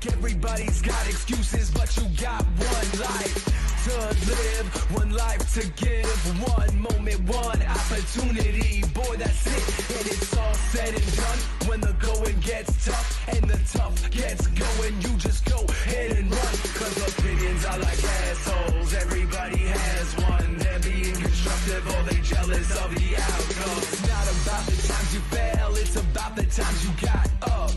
Everybody's got excuses, but you got one life to live, one life to give, one moment, one opportunity. Boy, that's it, and it's all said and done. When the going gets tough and the tough gets going, you just go ahead and run. Cause opinions are like assholes, everybody has one. They're being constructive or they jealous of the outcome. It's not about the times you fail, it's about the times you got up.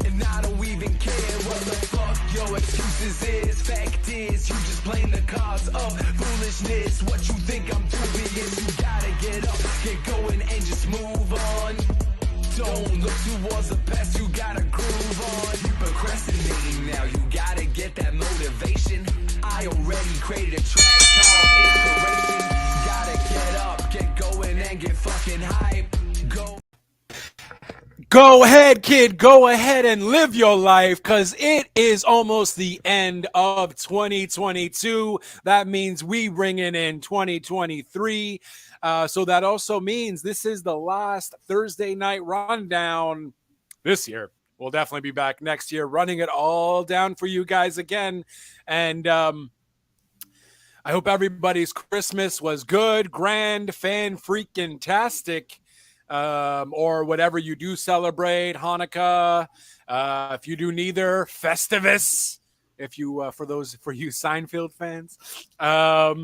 And I don't even care what the fuck your excuses is. Fact is, you just playing the cards of foolishness. What you think I'm dubious, you gotta get up, get going and just move on. Don't look towards the past, you gotta groove on. You procrastinating now, you gotta get that motivation. I already created a track called Inspiration. Gotta get up, get going and get fucking hype. Go ahead, kid. Go ahead and live your life because it is almost the end of 2022. That means we bringing in 2023. So that also means this is the last Thursday night rundown this year. We'll definitely be back next year running it all down for you guys again. And I hope everybody's Christmas was good, grand, fan-freaking-tastic. Or whatever you do celebrate, Hanukkah. If you do neither, Festivus. If you, for you Seinfeld fans. Yeah,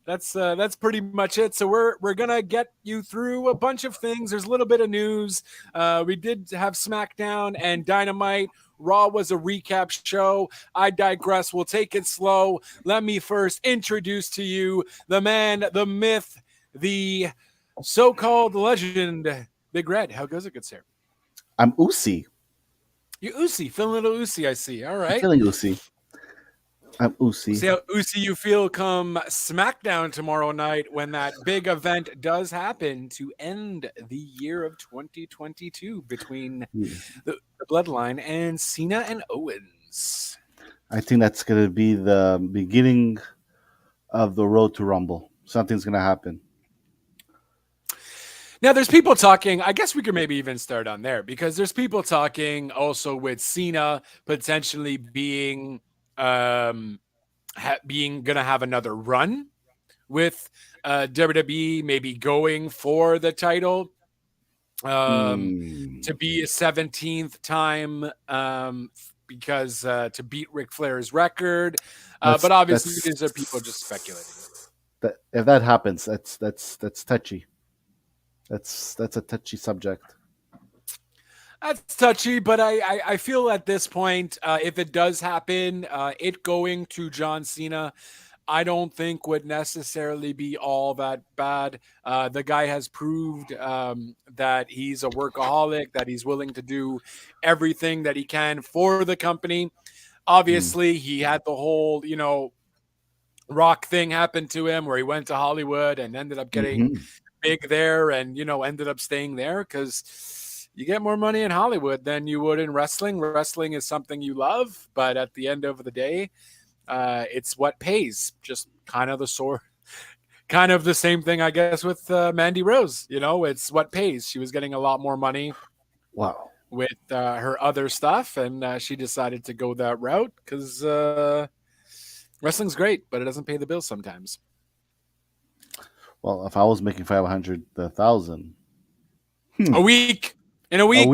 that's pretty much it. So we're gonna get you through a bunch of things. There's a little bit of news. We did have SmackDown and Dynamite. Raw was a recap show. I digress. We'll take it slow. Let me first introduce to you the man, the myth, the so-called legend, Big Red. How goes it, good sir? I'm Usi. You Usi, feeling a little Usi, I see. All right. I'm feeling Usi. I'm Usi. See how Usi you feel come SmackDown tomorrow night when that big event does happen to end the year of 2022 between the Bloodline and Cena and Owens. I think that's going to be the beginning of the road to Rumble. Something's going to happen. Now, there's people talking. I guess we could maybe even start on there because there's people talking also with Cena potentially being gonna have another run with WWE, maybe going for the title to be a 17th time because to beat Ric Flair's record. But obviously, these are people just speculating. If that happens, that's touchy. That's a touchy subject. That's touchy, but I feel at this point, if it does happen, it going to John Cena, I don't think would necessarily be all that bad. The guy has proved that he's a workaholic, that he's willing to do everything that he can for the company. Obviously, he had the whole, Rock thing happen to him where he went to Hollywood and ended up getting big there and, ended up staying there because you get more money in Hollywood than you would in wrestling. Wrestling is something you love, but at the end of the day, it's what pays. Just kind of the same thing, I guess, with Mandy Rose. It's what pays. She was getting a lot more money. Wow. With her other stuff, and she decided to go that route because wrestling's great, but it doesn't pay the bills sometimes. Well, if I was making 500,000 a week, in a week,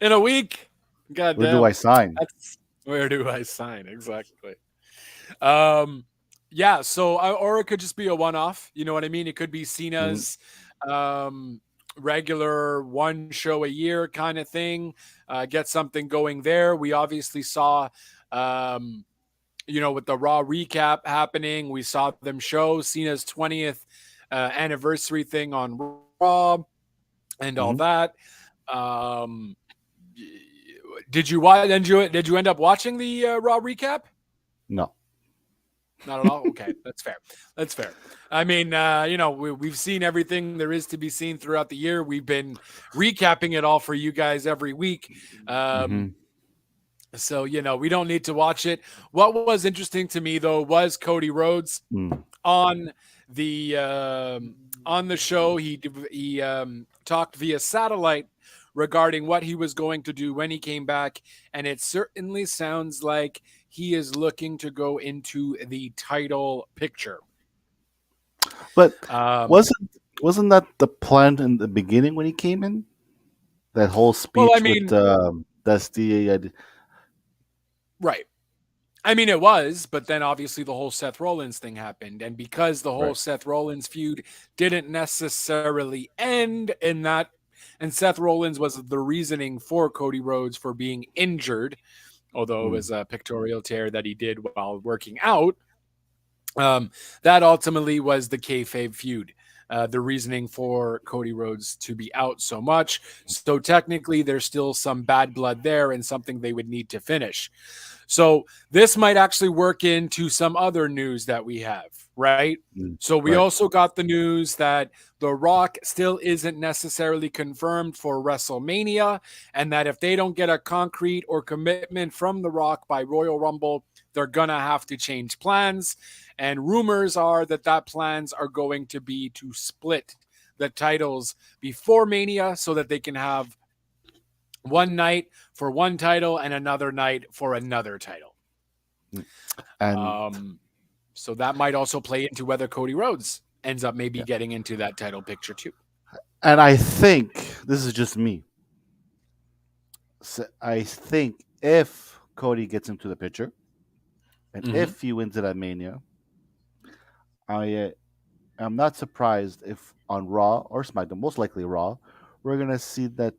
in a week, God, where do I sign? Where do I sign? Exactly. Yeah. So, or it could just be a one-off. You know what I mean? It could be Cena's regular one show a year kind of thing. Get something going there. We obviously saw. With the Raw recap happening, we saw them show Cena's 20th anniversary thing on Raw and all that. Did you end up watching the Raw recap? No. Not at all? Okay, that's fair. That's fair. I mean, we've seen everything there is to be seen throughout the year. We've been recapping it all for you guys every week. So, we don't need to watch it. What was interesting to me, though, was Cody Rhodes on the on the show. He talked via satellite regarding what he was going to do when he came back, and it certainly sounds like he is looking to go into the title picture. But Um, wasn't that the plan in the beginning when he came in? That whole well, I speech with mean, Dusty. right. I mean, it was, but then obviously the whole Seth Rollins thing happened. And because the whole Right. Seth Rollins feud didn't necessarily end in that, and Seth Rollins was the reasoning for Cody Rhodes for being injured, although it Mm. was a pectoral tear that he did while working out. That ultimately was the kayfabe feud. The reasoning for Cody Rhodes to be out so much. So technically, there's still some bad blood there and something they would need to finish. So this might actually work into some other news that we have, right? Mm. So we Right. also got the news that The Rock still isn't necessarily confirmed for WrestleMania, and that if they don't get a concrete or commitment from The Rock by Royal Rumble, they're going to have to change plans. And rumors are that plans are going to be to split the titles before Mania so that they can have one night for one title and another night for another title. And Um, so that might also play into whether Cody Rhodes ends up maybe getting into that title picture too. I think this is just me. So I think if Cody gets into the picture, and Mm-hmm. if he wins it at Mania, I am not surprised if on Raw or SmackDown, most likely Raw, we're gonna see that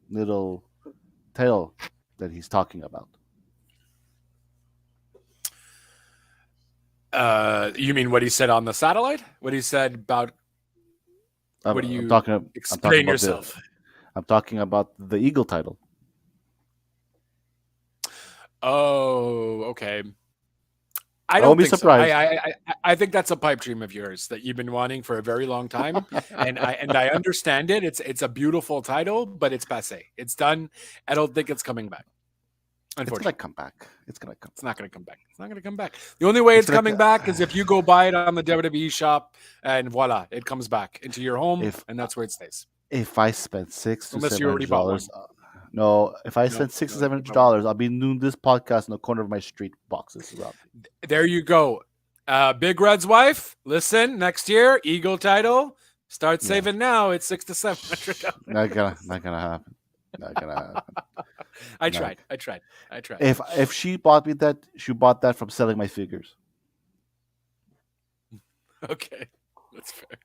little tail that he's talking about. You mean what he said on the satellite? What he said about? What do I'm you talking. I'm talking explain about the. yourself? I'm talking about the Eagle title. Oh, okay. I I won't don't be think so. surprised. I think that's a pipe dream of yours that you've been wanting for a very long time, and I understand it. It's a beautiful title, but it's passé. It's done. I don't think it's coming back. It's gonna Unfortunately, come back. It's gonna come it's back. not going to come back. It's not going to come back. The only way It's it's gonna. coming back is if you go buy it on the WWE shop, and voila, it comes back into your home, If and that's where it stays. if I spend six to Unless you seven already hundred bought one. dollars, no. If I No, spend six to no, seven you hundred bought one. dollars, I'll be doing this podcast in the corner of my street boxes around me. There you go. Big Red's wife. Listen, next year, Eagle title. Start Yeah, saving now. It's $600 to $700. not gonna happen. Not gonna happen. I Not. tried. I tried. I tried. If she bought me that, she bought that from selling my figures. Okay, that's fair.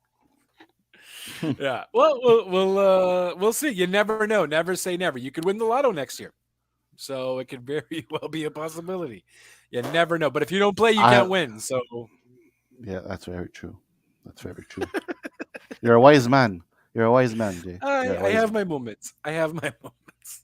Yeah. Well, we'll see. You never know. Never say never. You could win the lotto next year, so it could very well be a possibility. You never know. But if you don't play, you I can't win. So Yeah, that's very true. That's very true. You're a wise man. You're a wise man, Jay. You're a I wise have man. my moments. I have my moments.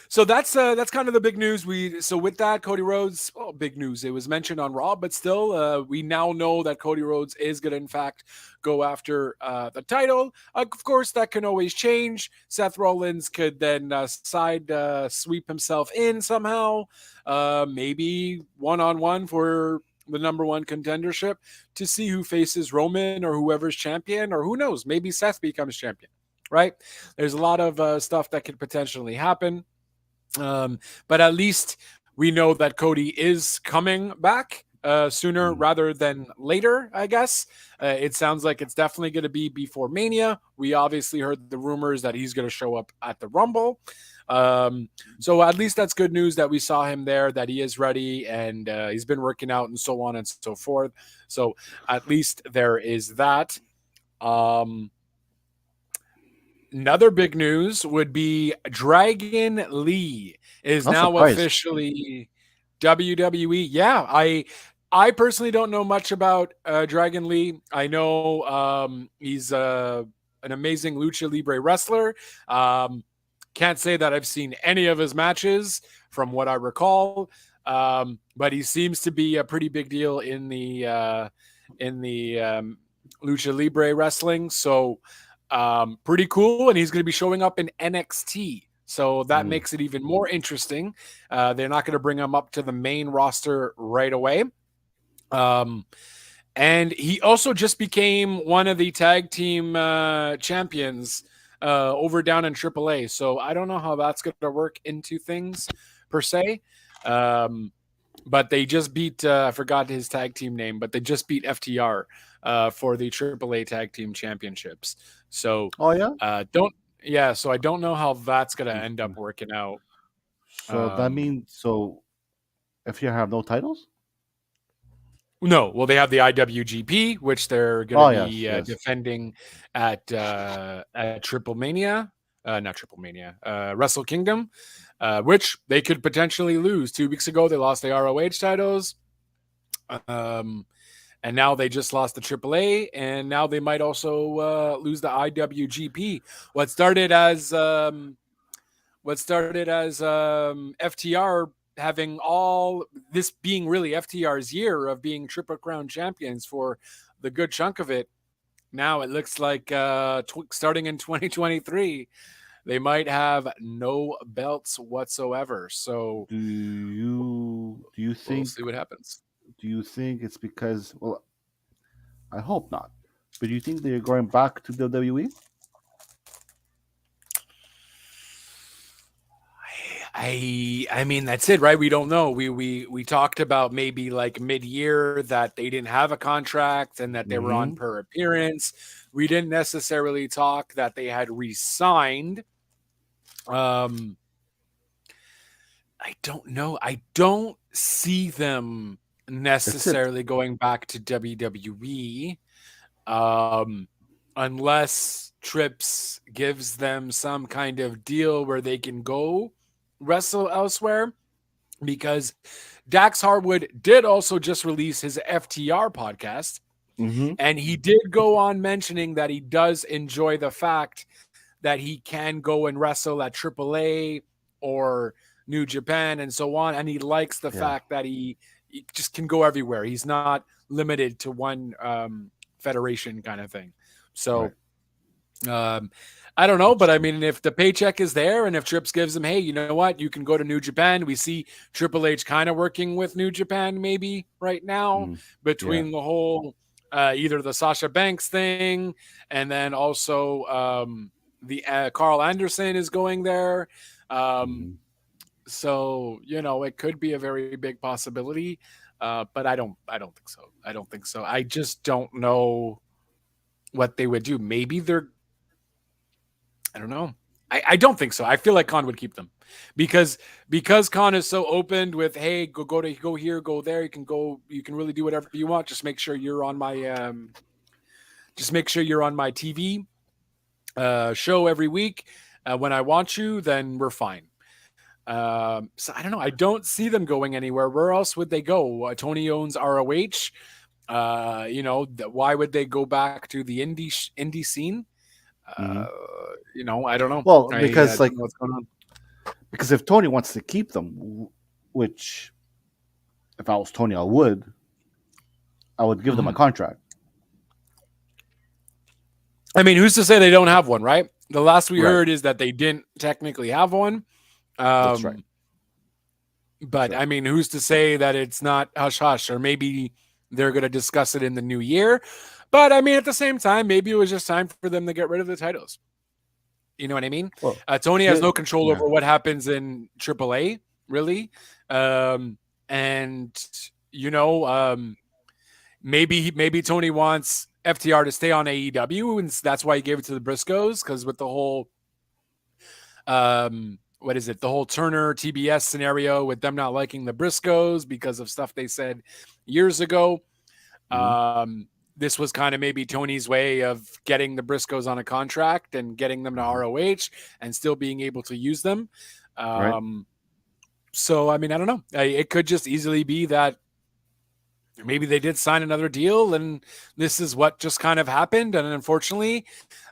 So that's kind of the big news. So with that, Cody Rhodes, well, big news. It was mentioned on Raw, but still, we now know that Cody Rhodes is going to, in fact, go after the title. Of course, that can always change. Seth Rollins could then side sweep himself in somehow, maybe one-on-one for the number one contendership to see who faces Roman or whoever's champion, or who knows, maybe Seth becomes champion. Right? There's a lot of stuff that could potentially happen. But at least we know that Cody is coming back sooner Mm. rather than later, I guess. It sounds like it's definitely going to be before Mania. We obviously heard the rumors that he's going to show up at the Rumble. So at least that's good news that we saw him there, that he is ready, and he's been working out and so on and so forth. So at least there is that. Another big news would be Dragon Lee is I'm now surprised. officially WWE. Yeah, I personally don't know much about Dragon Lee. I know he's an amazing lucha libre wrestler. Can't say that I've seen any of his matches from what I recall, but he seems to be a pretty big deal in the lucha libre wrestling. So pretty cool, and he's going to be showing up in NXT. So that Mm. makes it even more interesting. They're not going to bring him up to the main roster right away. And he also just became one of the tag team champions over down in AAA. So I don't know how that's going to work into things per se. Um, but they just beat, I forgot his tag team name, but they just beat FTR for the AAA tag team championships. So Oh yeah. don't, yeah, so I don't know how that's going to end up Okay. working out. So that means if you have no titles. No, well, they have the IWGP, which they're going to Oh yes, be yes. defending at Triple Mania, not Triple Mania, Wrestle Kingdom, which they could potentially lose. 2 weeks ago, they lost the ROH titles, um, and now they just lost the AAA, and now they might also lose the IWGP. What started as FTR having all this being really FTR's year of being Triple Crown champions for the good chunk of it. Now it looks like starting in 2023, they might have no belts whatsoever. So Do you we'll think see what happens. it's because, well, I hope not, but do you think they're going back to WWE? I mean that's it, right? We don't know. We talked about maybe like mid-year that they didn't have a contract and that they were on Mm-hmm. per appearance. We didn't necessarily talk that they had re-signed. Um I don't know. I don't see them That's it. necessarily going back to WWE um unless Trips gives them some kind of deal where they can go wrestle elsewhere because Dax Harwood did also just release his FTR podcast. Mm-hmm. And he did go on mentioning that he does enjoy the fact that he can go and wrestle at AAA or New Japan and so on. And he likes the Yeah. fact that he just can go everywhere. He's not limited to one federation kind of thing. Right. So um, I don't know, but I mean, if the paycheck is there and if Trips gives him, hey, you know what, you can go to New Japan. We see Triple H kind of working with New Japan maybe right now Mm. Yeah. between the whole either the Sasha Banks thing and then also the Carl Anderson is going there. Um, Mm-hmm. so you know, it could be a very big possibility, but I don't think so. I don't think so. I just don't know what they would do. Maybe they're I don't know. I don't think so. I feel like Khan would keep them because Khan is so open with hey go here go there you can really do whatever you want just make sure you're on my TV show every week when I want you then we're fine. So I don't know. I don't see them going anywhere. Where else would they go? Tony owns ROH. You know why would they go back to the indie scene? Uh, Mm-hmm. you know, I don't know. Well, I because don't like know what's going on. because if Tony wants to keep them, which if I was Tony, I would give them a Mhm. contract. I mean, who's to say they don't have one, right? The last we Right. heard is that they didn't technically have one. That's right. Um, That's but right. I mean, who's to say that it's not hush hush, or maybe they're going to discuss it in the new year. But I mean, at the same time, maybe it was just time for them to get rid of the titles. You know what I mean? Well, Tony has shit. no control Yeah. over what happens in AAA, really. Um, and you know, maybe Tony wants FTR to stay on AEW, and that's why he gave it to the Briscoes because with the whole what is it? The whole Turner TBS scenario with them not liking the Briscoes because of stuff they said years ago. Mm-hmm. This was kind of maybe Tony's way of getting the Briscoes on a contract and getting them to Mm-hmm. ROH and still being able to use them. Right. So I mean, I don't know. It could just easily be that maybe they did sign another deal and this is what just kind of happened. And unfortunately,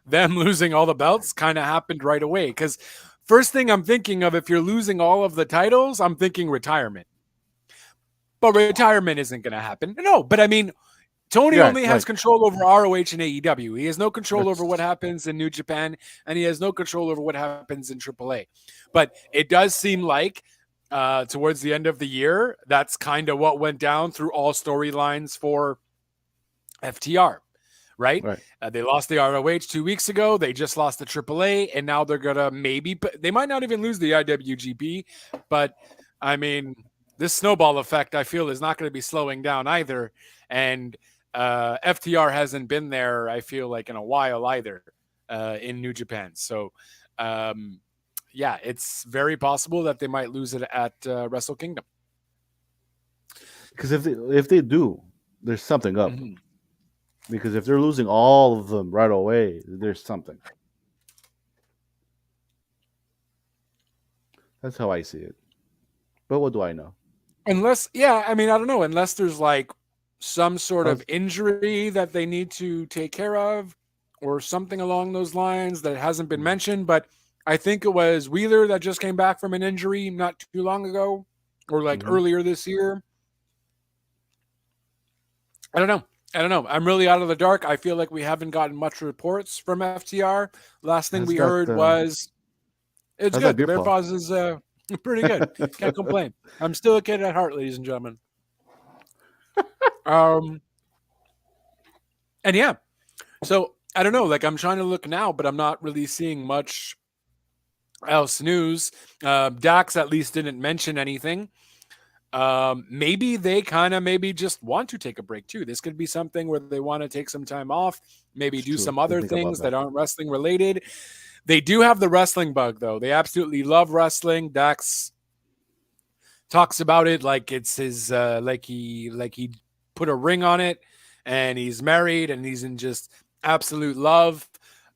them losing all the belts kind of happened right away. Because first thing I'm thinking of, if you're losing all of the titles, I'm thinking retirement. But retirement isn't going to happen. No, but I mean, Tony Yeah. only has Right. control over ROH and AEW. He has no control over what That's. happens in New Japan, and he has no control over what happens in AAA. But it does seem like towards the end of the year, that's kind of what went down through all storylines for FTR, right? Right. They lost the ROH 2 weeks ago. They just lost the AAA, and now they're gonna they might not even lose the IWGP, but I mean, this snowball effect I feel is not going to be slowing down either, and FTR hasn't been there. I feel like in a while either in New Japan, so. Yeah, it's very possible that they might lose it at Wrestle Kingdom. Because if they do, there's something up. Mm-hmm. Because if they're losing all of them right away, there's something. That's how I see it. But what do I know? Unless, yeah, I mean, I don't know. Unless there's like some sort of injury that they need to take care of or something along those lines that hasn't been mentioned. But I think it was Wheeler that just came back from an injury not too long ago or like earlier this year. I don't know. I'm really out of the dark. I feel like we haven't gotten much reports from FTR. Last thing we heard was it's good. The Bear Paws is pretty good. Can't complain. I'm still a kid at heart, ladies and gentlemen. And yeah, so I don't know. Like I'm trying to look now, but I'm not really seeing much else news. Dax at least didn't mention anything. Maybe they kind of just want to take a break too. This could be something where they want to take some time off, maybe do some other things that aren't wrestling related. They do have the wrestling bug though. They absolutely love wrestling. Dax talks about it like it's his like he put a ring on it and he's married and he's in just absolute love.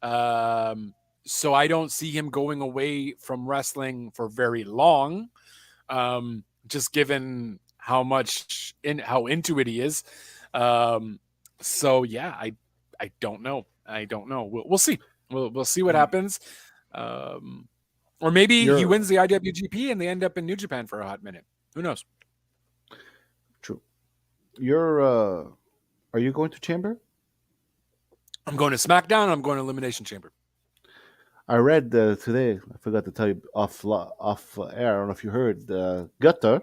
So I don't see him going away from wrestling for very long. Just given how into it he is. So yeah, I don't know. We'll see. We'll see what happens. Or maybe he wins the IWGP and they end up in New Japan for a hot minute. Who knows? True. Are you going to Chamber? I'm going to SmackDown. I'm going to Elimination Chamber. I read today. I forgot to tell you off air. I don't know if you heard. Gutter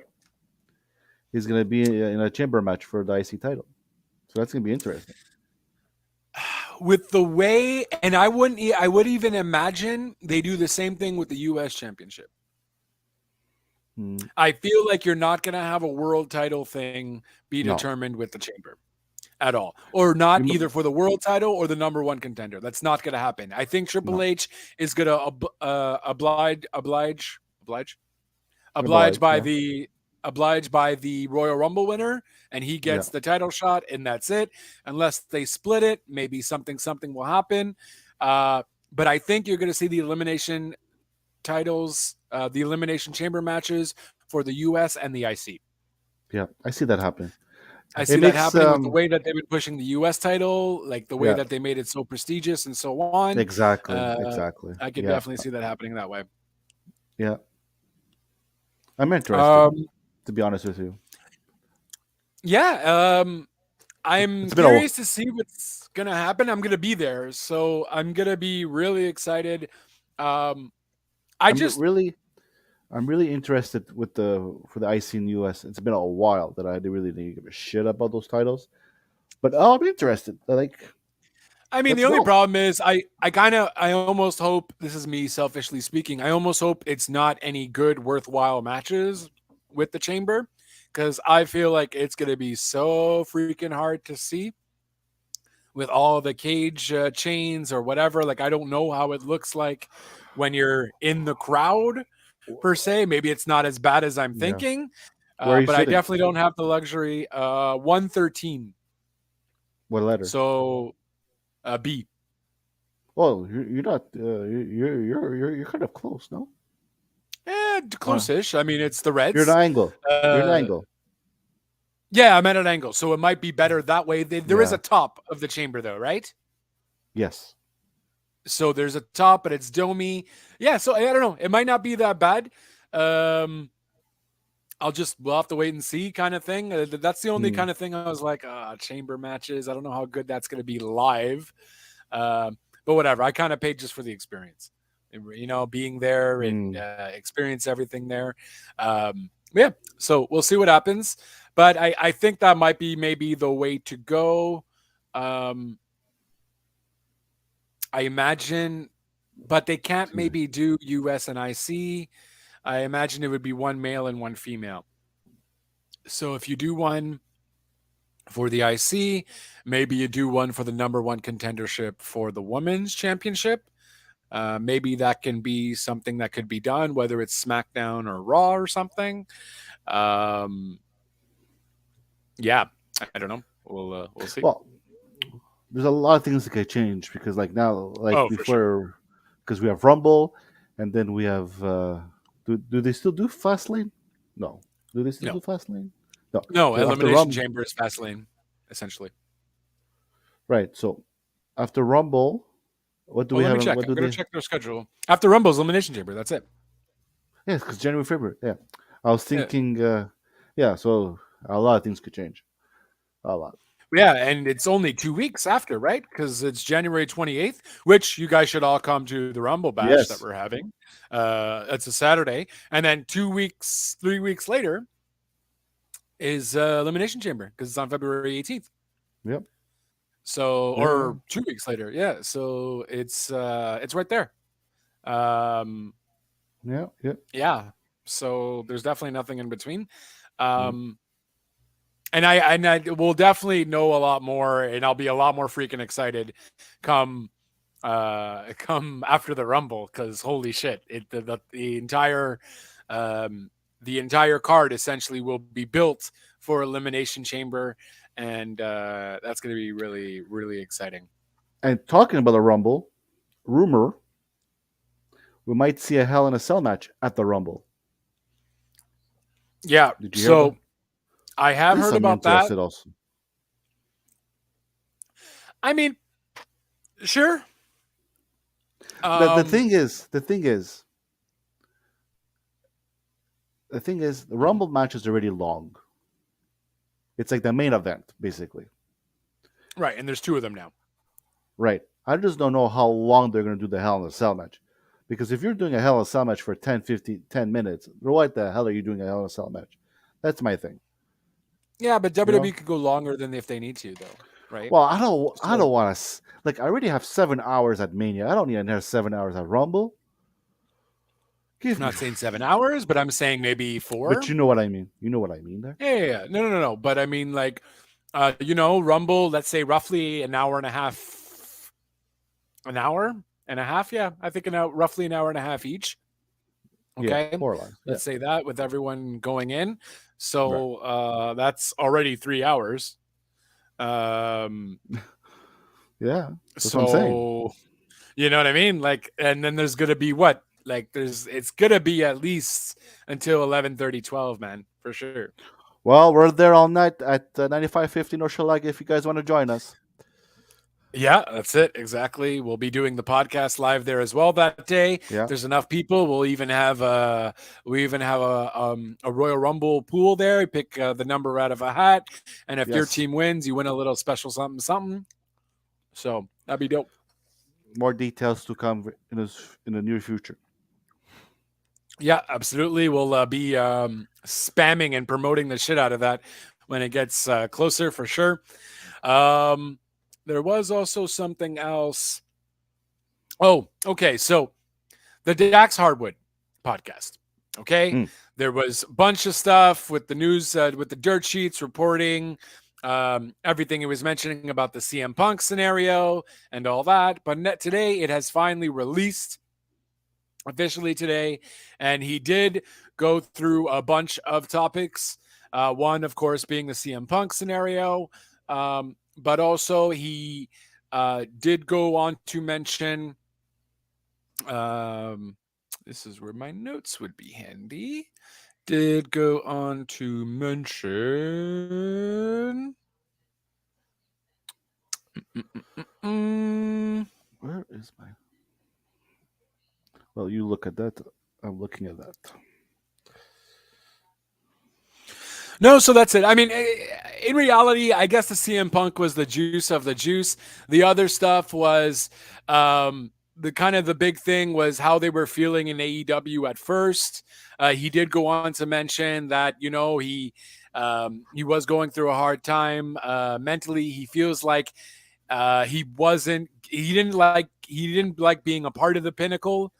is going to be in a chamber match for the IC title, so that's going to be interesting. With the way, and I would even imagine they do the same thing with the U.S. Championship. I feel like you're not going to have a world title thing be determined with the chamber at all, or not either for the world title or the number one contender. That's not going to happen. I think Triple H is going to oblige by the Royal Rumble winner, and he gets the title shot, and that's it. Unless they split it, maybe something will happen. But I think you're going to see the elimination titles, the elimination chamber matches for the US and the IC. Yeah, I see that happen. I see that happening with the way that they've been pushing the U.S. title, like the way that they made it so prestigious and so on. Exactly. I could definitely see that happening that way. Yeah. I'm interested, to be honest with you. Yeah. I'm curious to see what's going to happen. I'm going to be there, so I'm going to be really excited. I'm really interested for the IC in the US. It's been a while that I really didn't give a shit about those titles, but I'm interested. I mean, the only problem is I almost hope, this is me selfishly speaking, I almost hope it's not any good, worthwhile matches with the chamber, because I feel like it's going to be so freaking hard to see with all the cage chains or whatever. Like, I don't know how it looks like when you're in the crowd per se. Maybe it's not as bad as I'm thinking, but I definitely don't have the luxury. 113. What letter? So B. Well, you're not. You're kind of close, no? Close-ish. I mean, it's the Reds. You're an angle. You're an angle. Yeah, I'm at an angle, so it might be better that way. There is a top of the chamber, though, right? Yes. So there's a top, but it's domey. Yeah, so I don't know. It might not be that bad. We'll have to wait and see, kind of thing. That's the only kind of thing I was like, chamber matches. I don't know how good that's going to be live, but whatever. I kind of paid just for the experience, being there and experience everything there. Yeah, so we'll see what happens. But I think that might be maybe the way to go. Um, I imagine, but they can't Yeah. maybe do US and IC. I imagine it would be one male and one female. So if you do one for the IC, maybe you do one for the number one contendership for the women's championship. Maybe that can be something that could be done, whether it's SmackDown or Raw or something. Um, yeah, I don't know. We'll see. Well, there's a lot of things that could change because like now, like Oh, for sure. before, because we have Rumble, and then we have. Do they still do Fastlane? No. Do they still No, do Fastlane? No. no. So after Elimination Rumble, Chamber is Fastlane, essentially. right? So after Rumble, what do Oh, we let me have? check. What I'm do gonna they? check their schedule after Rumble's Elimination Chamber. That's it. Yes, because January, February. Yeah, I was Yeah. thinking. Yeah, so a lot of things could change. A lot. Yeah, and it's only 2 weeks after, right? Because it's January 28th, which you guys should all come to the Rumble Bash that Yes. we're having. It's a Saturday, and then 2 weeks, 3 weeks later is Elimination Chamber because it's on February 18th. Yep. So, Yeah. or 2 weeks later, yeah. So it's right there. Um, Yeah. Yeah. yeah. So there's definitely nothing in between. Yeah. Um, and I will definitely know a lot more, and I'll be a lot more freaking excited come come after the Rumble because holy shit, um, the entire card essentially will be built for Elimination Chamber, and that's going to be really really exciting. And talking about the Rumble, rumor we might see a Hell in a Cell match at the Rumble. Yeah, Did you hear about? so I have This heard I'm about that. interested also. I mean, sure. The Um, thing is, the mhm. Rumble match is already long. It's like the main event, basically. Right, and there's two of them now. Right. I just don't know how long they're going to do the Hell in a Cell match. Because if you're doing a Hell in a Cell match for 10, 15, 10 minutes, what the hell are you doing a Hell in a Cell match? That's my thing. Yeah, but You know? WWE could go longer than if they need to, though, right? Well, I So don't want to. Like, I already have 7 hours at Mania. I don't need another 7 hours at Rumble. I'm Give me. not saying 7 hours, but I'm saying maybe But four. you know what I mean. You know what I mean there? Yeah. No. But I mean, like, Rumble. Let's say roughly an hour and a half, an hour and a half. Yeah, I think roughly an hour and a half each. Yeah, Okay, more or less. Yeah, let's say that with everyone going in. right. So that's already 3 hours. Um, Yeah, that's what I'm saying. so you know what I mean? Like, and then there's gonna be what? Like, it's gonna be at least until 11:30, 12, man, for sure. Well, we're there all night at 9550 North Shore if you guys want to join us. Yeah, that's it. Exactly. We'll be doing the podcast live there as well that day. If Yeah. there's enough people, we'll even have a Royal Rumble pool there. You pick the number out of a hat, and if your Yes. team wins, you win a little special something something. So that'd be dope. More details to come in the near future. Yeah, absolutely. We'll be spamming and promoting the shit out of that when it gets closer for sure. Um, there was also something else. Oh, okay. So the Dax Hardwood podcast. Okay. Mm. There was a bunch of stuff with the news, with the dirt sheets reporting, everything it was mentioning about the CM Punk scenario and all that. But today it has finally released officially today. And he did go through a bunch of topics. One, of course, being the CM Punk scenario. But also he did go on to mention this is where my notes would be handy. Did go on to mention. Where is my? Well, you look at that. I'm looking at that. No, so that's it. I mean, in reality, I guess the CM Punk was the juice of the juice. The other stuff was the kind of the big thing was how they were feeling in AEW at first. He did go on to mention that he was going through a hard time mentally. He feels like He didn't like being a part of the Pinnacle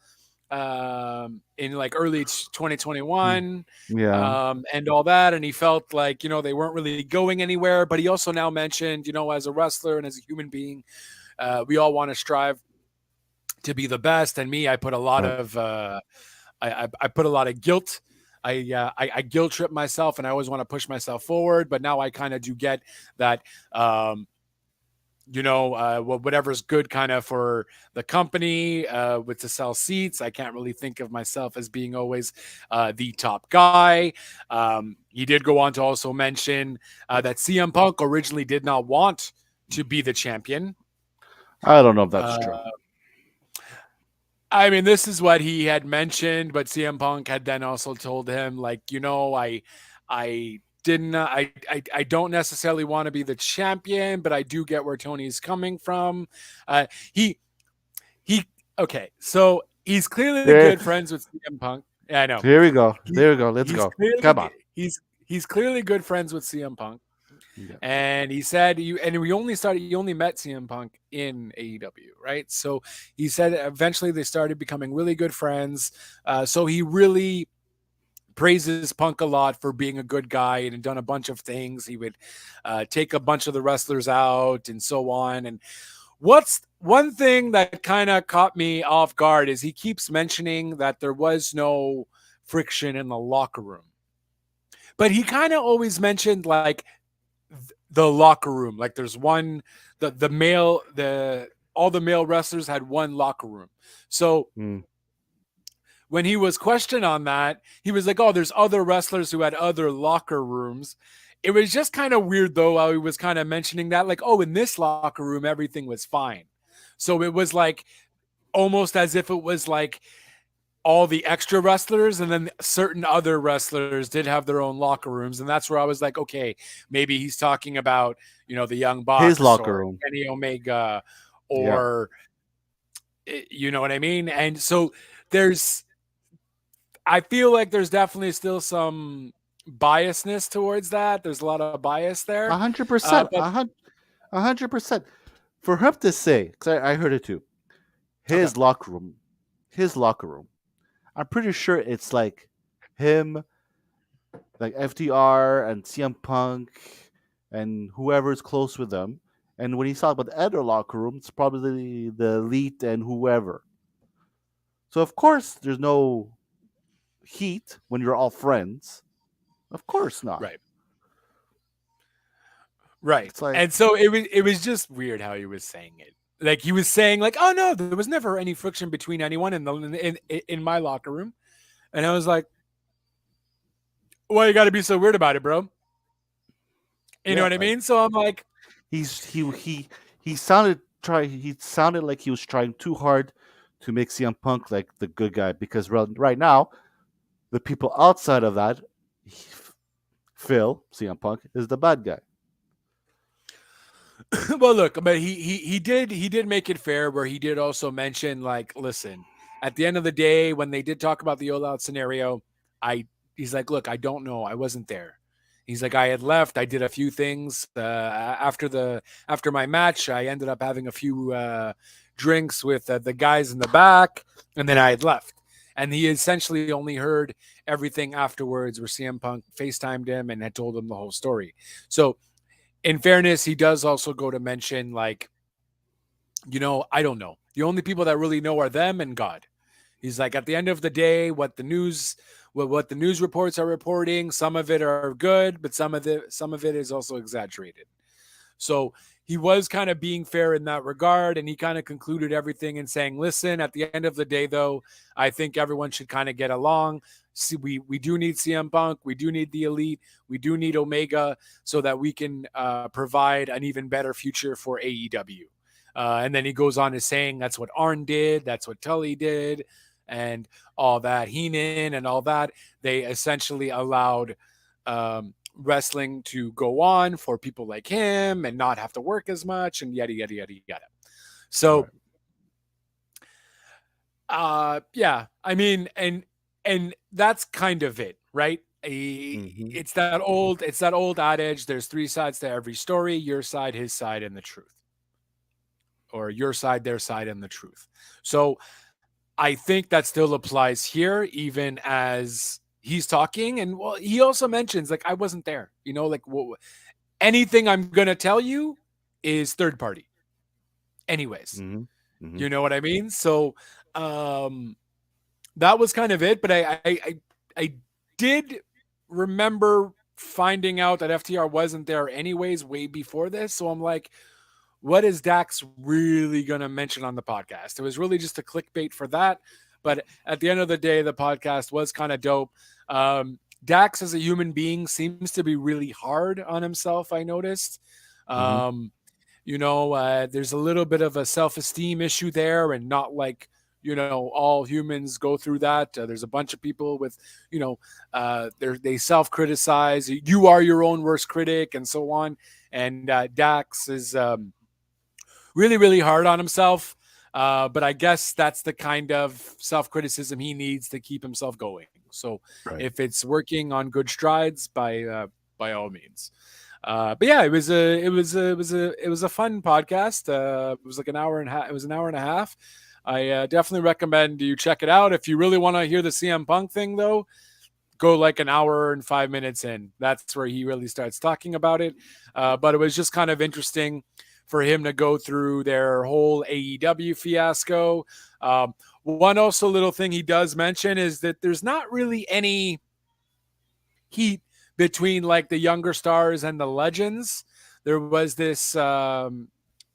in like early 2021 Yeah. and all that. And he felt like, they weren't really going anywhere. But he also now mentioned, as a wrestler and as a human being, we all want to strive to be the best. And me, I put a lot Right. of, I put a lot of guilt. I guilt trip myself and I always want to push myself forward. But now I kind of do get that, whatever's good kind of for the company with to sell seats. I can't really think of myself as being always the top guy. He did go on to also mention that CM Punk originally did not want to be the champion. I don't know if that's true. Uh, I mean, this is what he had mentioned, but CM Punk had then also told him, like, I didn't, I don't necessarily want to be the champion, but I do get where Tony's coming from. He, he, okay, so he's clearly There, good friends with CM Punk. Yeah, I know. here we go. He, There we go. Let's he's go. clearly, Come on. he's clearly good friends with CM Punk. Yeah. And he said you and we only started you only met CM Punk in AEW, right? So he said eventually they started becoming really good friends. So he really praises Punk a lot for being a good guy and had done a bunch of things. He would take a bunch of the wrestlers out and so on. And what's one thing that kind of caught me off guard is he keeps mentioning that there was no friction in the locker room. But he kind of always mentioned like the locker room. Like there's one, the male, all the male wrestlers had one locker room. So when he was questioned on that, he was like, oh, there's other wrestlers who had other locker rooms. It was just kind of weird though, how he was kind of mentioning that, like, oh, in this locker room, everything was fine. So it was like almost as if it was like all the extra wrestlers and then certain other wrestlers did have their own locker rooms. And that's where I was like, okay, maybe he's talking about, the Young His Bucks locker or room. Kenny Omega Yeah. or, you know what I mean? And so I feel like there's definitely still some biasness towards that. There's a lot of bias there. 100%. But 100%. For him to say, because I heard it too, okay. his locker room. I'm pretty sure it's like him, like FTR and CM Punk, and whoever's close with them. And when he's talking about the other locker room, it's probably the elite and whoever. So of course, there's no heat when you're all friends. Of course not. Right. Right. It's like, And so it was just weird how he was saying it. Like he was saying like, "Oh no, there was never any friction between anyone in my locker room." And I was like, "Why you got to be so weird about it, bro?" You know yeah, what I like mean? So I'm like, he sounded like he was trying too hard to make CM Punk like the good guy, because right now the people outside of that, Phil CM Punk is the bad guy. well, look, but he did make it fair where he did also mention like, listen, at the end of the day, when they did talk about the all out scenario, he's like, look, I don't know, I wasn't there. He's like, I had left. I did a few things after my match. I ended up having a few drinks with the guys in the back, and then I had left. And he essentially only heard everything afterwards, where CM Punk FaceTimed him and had told him the whole story. So in fairness, he does also go to mention, like, I don't know. The only people that really know are them and God. He's like, at the end of the day, what the news reports are reporting, some of it are good, but some of it is also exaggerated. So he was kind of being fair in that regard, and he kind of concluded everything in saying, listen, at the end of the day, though, I think everyone should kind of get along. See, we do need CM Punk, we do need the Elite, we do need Omega, so that we can provide an even better future for AEW. And then he goes on to saying that's what Arn did, that's what Tully did, and all that, Heenan and all that. They essentially allowed wrestling to go on for people like him and not have to work as much and yada, yada, yada, yada. So, yeah, I mean, and that's kind of it, right? It's that old adage, there's three sides to every story, your side, his side, and the truth. or your side, their side, and the truth. So I think that still applies here, even as he's talking. And well, he also mentions like I wasn't there. Like anything I'm gonna tell you is third party, anyways. Mm-hmm. Mm-hmm. You know what I mean? So um, that was kind of it. But I did remember finding out that FTR wasn't there anyways way before this. So I'm like, what is Dax really going to mention on the podcast? It was really just a clickbait for that. But at the end of the day, the podcast was kind of dope. Dax as a human being seems to be really hard on himself, I noticed. Mm-hmm. Um, there's a little bit of a self-esteem issue there, and not like, all humans go through that. There's a bunch of people with, they self-criticize. You are your own worst critic, and so on. And Dax is really, really hard on himself. But I guess that's the kind of self-criticism he needs to keep himself going. So Right. if it's working on good strides, by all means. But yeah, it was a fun podcast. It was like an hour and a half. It was an hour and a half. I definitely recommend you check it out. If you really want to hear the CM Punk thing, though, go like an hour and 5 minutes in. That's where he really starts talking about it. But it was just kind of interesting for him to go through their whole AEW fiasco. One also little thing he does mention is that there's not really any heat between like the younger stars and the legends. There was this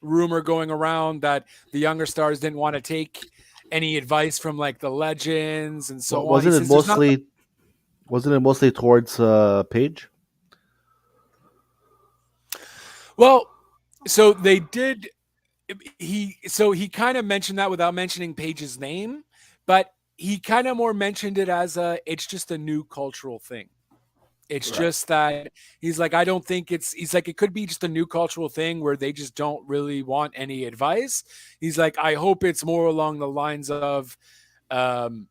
rumor going around that the younger stars didn't want to take any advice from like the legends and so on. He Wasn't it says there's not. mostly towards Paige? Well, so they did. He kind of mentioned that without mentioning Paige's name, but he kind of more mentioned it as it's just a new cultural thing. It's Right. just that he's like, I don't think he's like, it could be just a new cultural thing where they just don't really want any advice. He's like, I hope it's more along the lines of, um,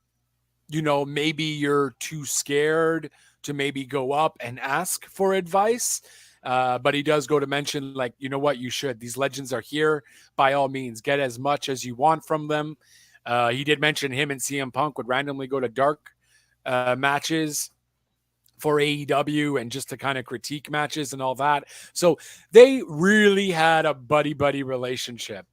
maybe you're too scared to maybe go up and ask for advice. But he does go to mention, like, you know what, you should. These legends are here. By all means, get as much as you want from them. He did mention him and CM Punk would randomly go to dark matches for AEW and just to kind of critique matches and all that. So they really had a buddy relationship,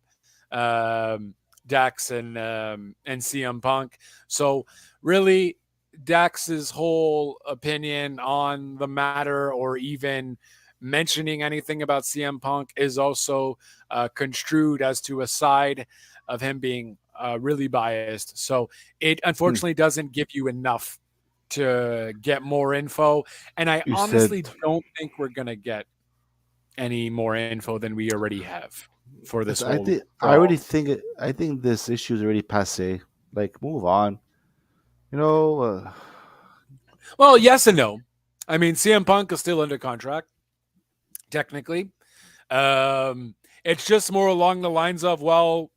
Dax and CM Punk. So really, Dax's whole opinion on the matter, or even mentioning anything about CM Punk, is also construed as to a side of him being really biased. So it Hmm. unfortunately doesn't give you enough to get more info. And I You honestly said don't think we're going to get any more info than we already have for this because I whole think I brawl. already think I think this issue is already passe. Like, move on. You know, Well, yes and no. I mean, CM Punk is still under contract, technically. It's just more along the lines of, well,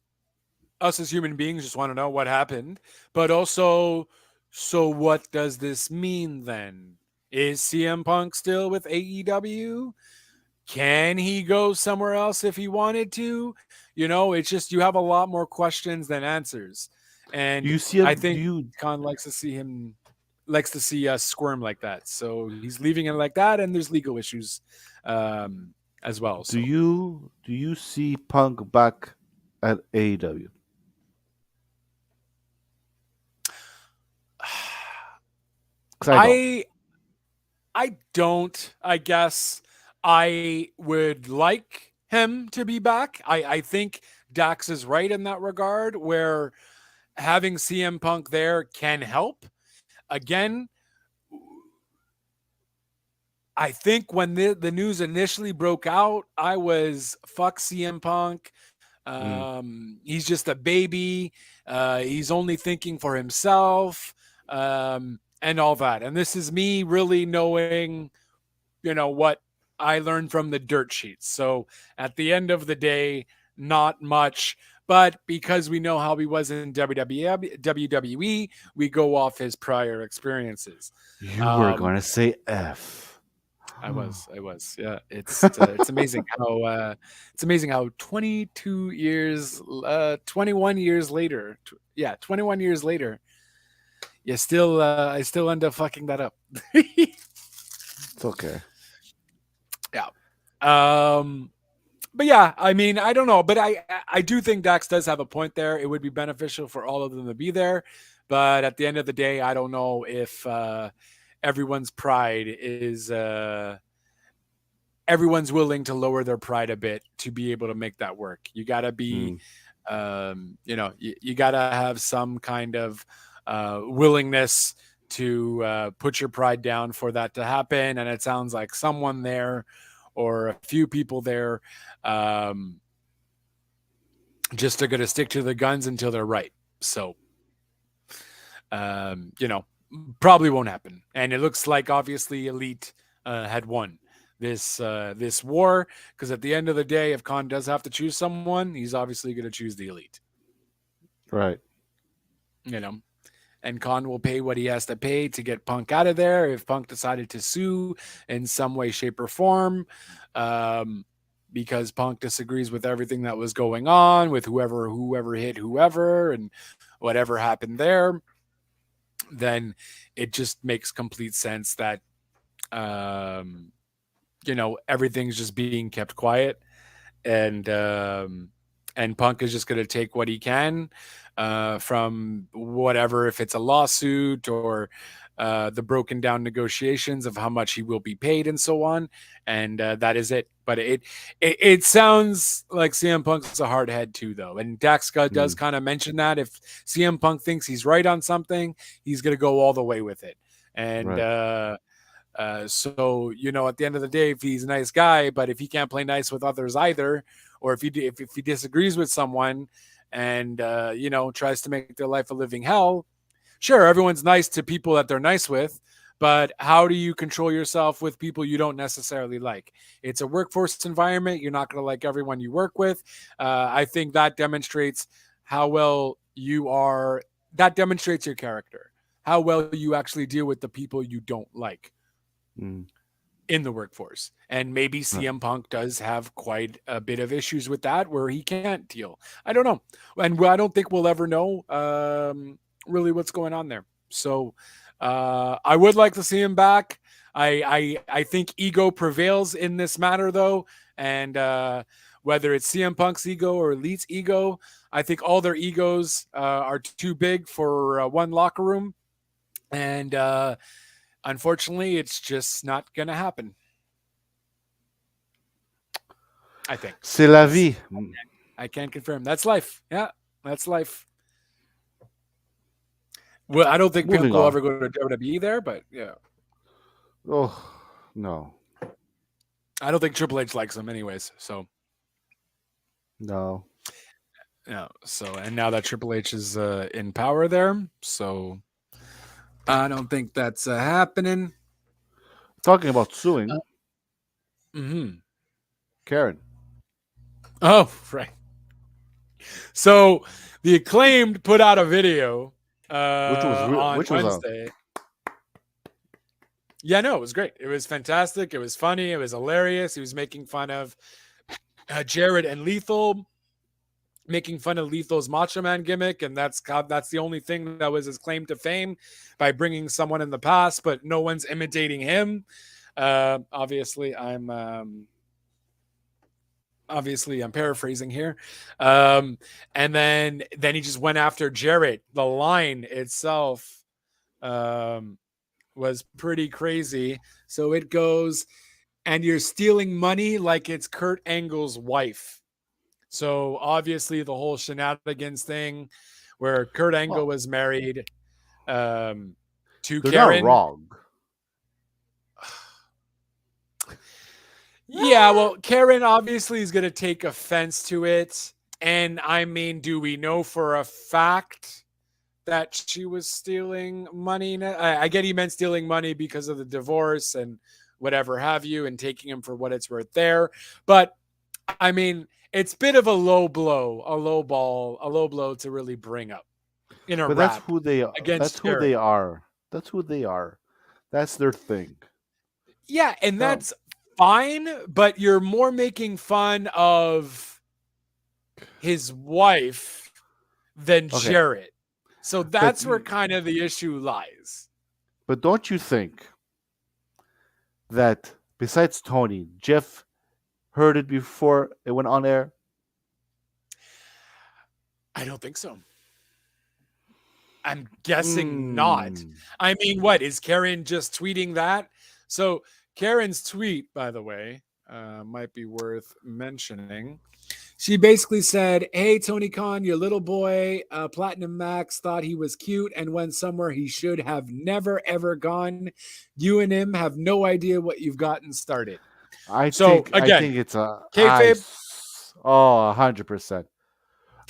us as human beings just want to know what happened, but also, so what does this mean then? Is CM Punk still with AEW? Can he go somewhere else if he wanted to? It's just you have a lot more questions than answers. do And you see I him? Do think you Khan likes to see us squirm like that. So he's leaving it like that, and there's legal issues as well. do So you see Punk back at AEW? Because I don't. I I don't. I guess I would like him to be back. I think Dax is right in that regard, where having CM Punk there can help. Again, I think when the news initially broke out, I was fuck CM Punk. Mm. He's just a baby. He's only thinking for himself, and all that. And this is me really knowing, what I learned from the dirt sheets. So at the end of the day, not much. But because we know how he was in WWE, we go off his prior experiences. You were Um, gonna say F. I was. Yeah, it's amazing how 22 years, 21 years later, 21 years later, I still end up fucking that up. It's okay. Yeah. Um, but yeah, I mean, I don't know, but I do think Dax does have a point there. It would be beneficial for all of them to be there, but at the end of the day, I don't know if everyone's pride is everyone's willing to lower their pride a bit to be able to make that work. You got to be, Mm, you got to have some kind of willingness to put your pride down for that to happen. And it sounds like someone there or a few people there um, just are going to stick to the guns until they're right. So, you know, probably won't happen. And it looks like obviously Elite had won this war because at the end of the day, if Khan does have to choose someone, he's obviously going to choose the Elite. right. You know, and Khan will pay what he has to pay to get Punk out of there. If Punk decided to sue in some way, shape, or form, um, because Punk disagrees with everything that was going on with whoever hit whoever, and whatever happened there, then it just makes complete sense that um, everything's just being kept quiet, and Punk is just going to take what he can from whatever, if it's a lawsuit or the broken down negotiations of how much he will be paid and so on, and that is it. But it sounds like CM Punk's a hard head too, though, and Dax does Mm, kind of mention that if CM Punk thinks he's right on something, he's going to go all the way with it, and right. so at the end of the day, if he's a nice guy, but if he can't play nice with others either, or if he disagrees with someone and tries to make their life a living hell, sure, everyone's nice to people that they're nice with, but how do you control yourself with people you don't necessarily like? It's a workforce environment. You're not going to like everyone you work with. I think that demonstrates how well you are. That demonstrates your character, how well you actually deal with the people you don't like Mm, in the workforce. And maybe right. CM Punk does have quite a bit of issues with that where he can't deal. I don't know. And I don't think we'll ever know really what's going on there. So I would like to see him back. I think ego prevails in this matter, though. And whether it's CM Punk's ego or Elite's ego, I think all their egos are too big for one locker room. And unfortunately, it's just not going to happen. I think. C'est la That's vie. I can't confirm. That's life. Yeah, that's life. Well, I don't think Punk Moving will on. ever go to WWE there, but yeah, Oh, no. I don't think Triple H likes him anyways. So No. yeah. So and now that Triple H is in power there, so I don't think that's happening. Talking about Uh, suing, mm-hmm. Karen, Oh, right. So the Acclaimed put out a video on which was Wednesday. Yeah, no, it was great. It was fantastic. It was funny. It was hilarious. He was making fun of Jared and Lethal, making fun of Lethal's Macho Man gimmick, and that's the only thing that was his claim to fame by bringing someone in the past, but no one's imitating him. Obviously, I'm paraphrasing here. And then he just went after Jarrett. The line itself was pretty crazy. So it goes, and you're stealing money like it's Kurt Angle's wife. So obviously the whole shenanigans thing where Kurt Angle well, was married to they're not Karen. wrong. Yeah, well, Karen obviously is going to take offense to it. And I mean, do we know for a fact that she was stealing money? I get he meant stealing money because of the divorce and whatever have you, and taking him for what it's worth there. But I mean, it's a bit of a low blow, a low blow to really bring up in a But that's rap who they are. That's against who Jared. they are. That's who they are. That's their thing. Yeah, and No. that's fine, but you're more making fun of his wife than Okay, Jarrett. So but that's where kind of the issue lies. don't you think that besides Tony, Jeff heard it before it went on air? I don't think so. I'm guessing not. Mm. I mean, what is Karen just tweeting that? So Karen's tweet, by the way, might be worth mentioning. She basically said, "Hey Tony Khan, your little boy, Platinum Max, thought he was cute and went somewhere he should have never ever gone. You and him have no idea what you've gotten started." So I again, think it's a kayfabe, ice. Oh, 100%.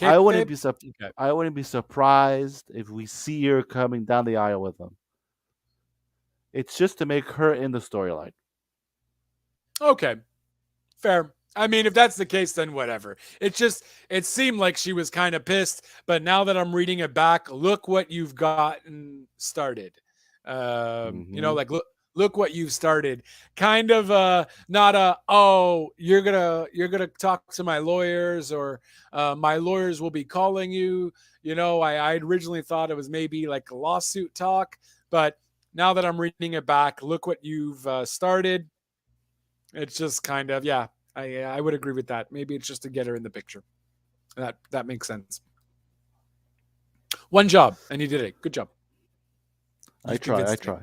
I wouldn't kayfabe. be sup- Okay, I wouldn't be surprised if we see her coming down the aisle with him. It's just to make her in the storyline. okay, fair. I mean, if that's the case, then whatever. It seemed like she was kind of pissed, but now that I'm reading it back, look what you've gotten started. Hmm. Like look what you've started. Kind of not a, oh, you're gonna talk to my lawyers, or my lawyers will be calling you. I originally thought it was maybe like a lawsuit talk, but now that I'm reading it back, look what you've started. It's just kind of, yeah. I would agree with that. Maybe it's just to get her in the picture. That makes sense. One job, and you did it. Good job. I You've try. I convinced me. try.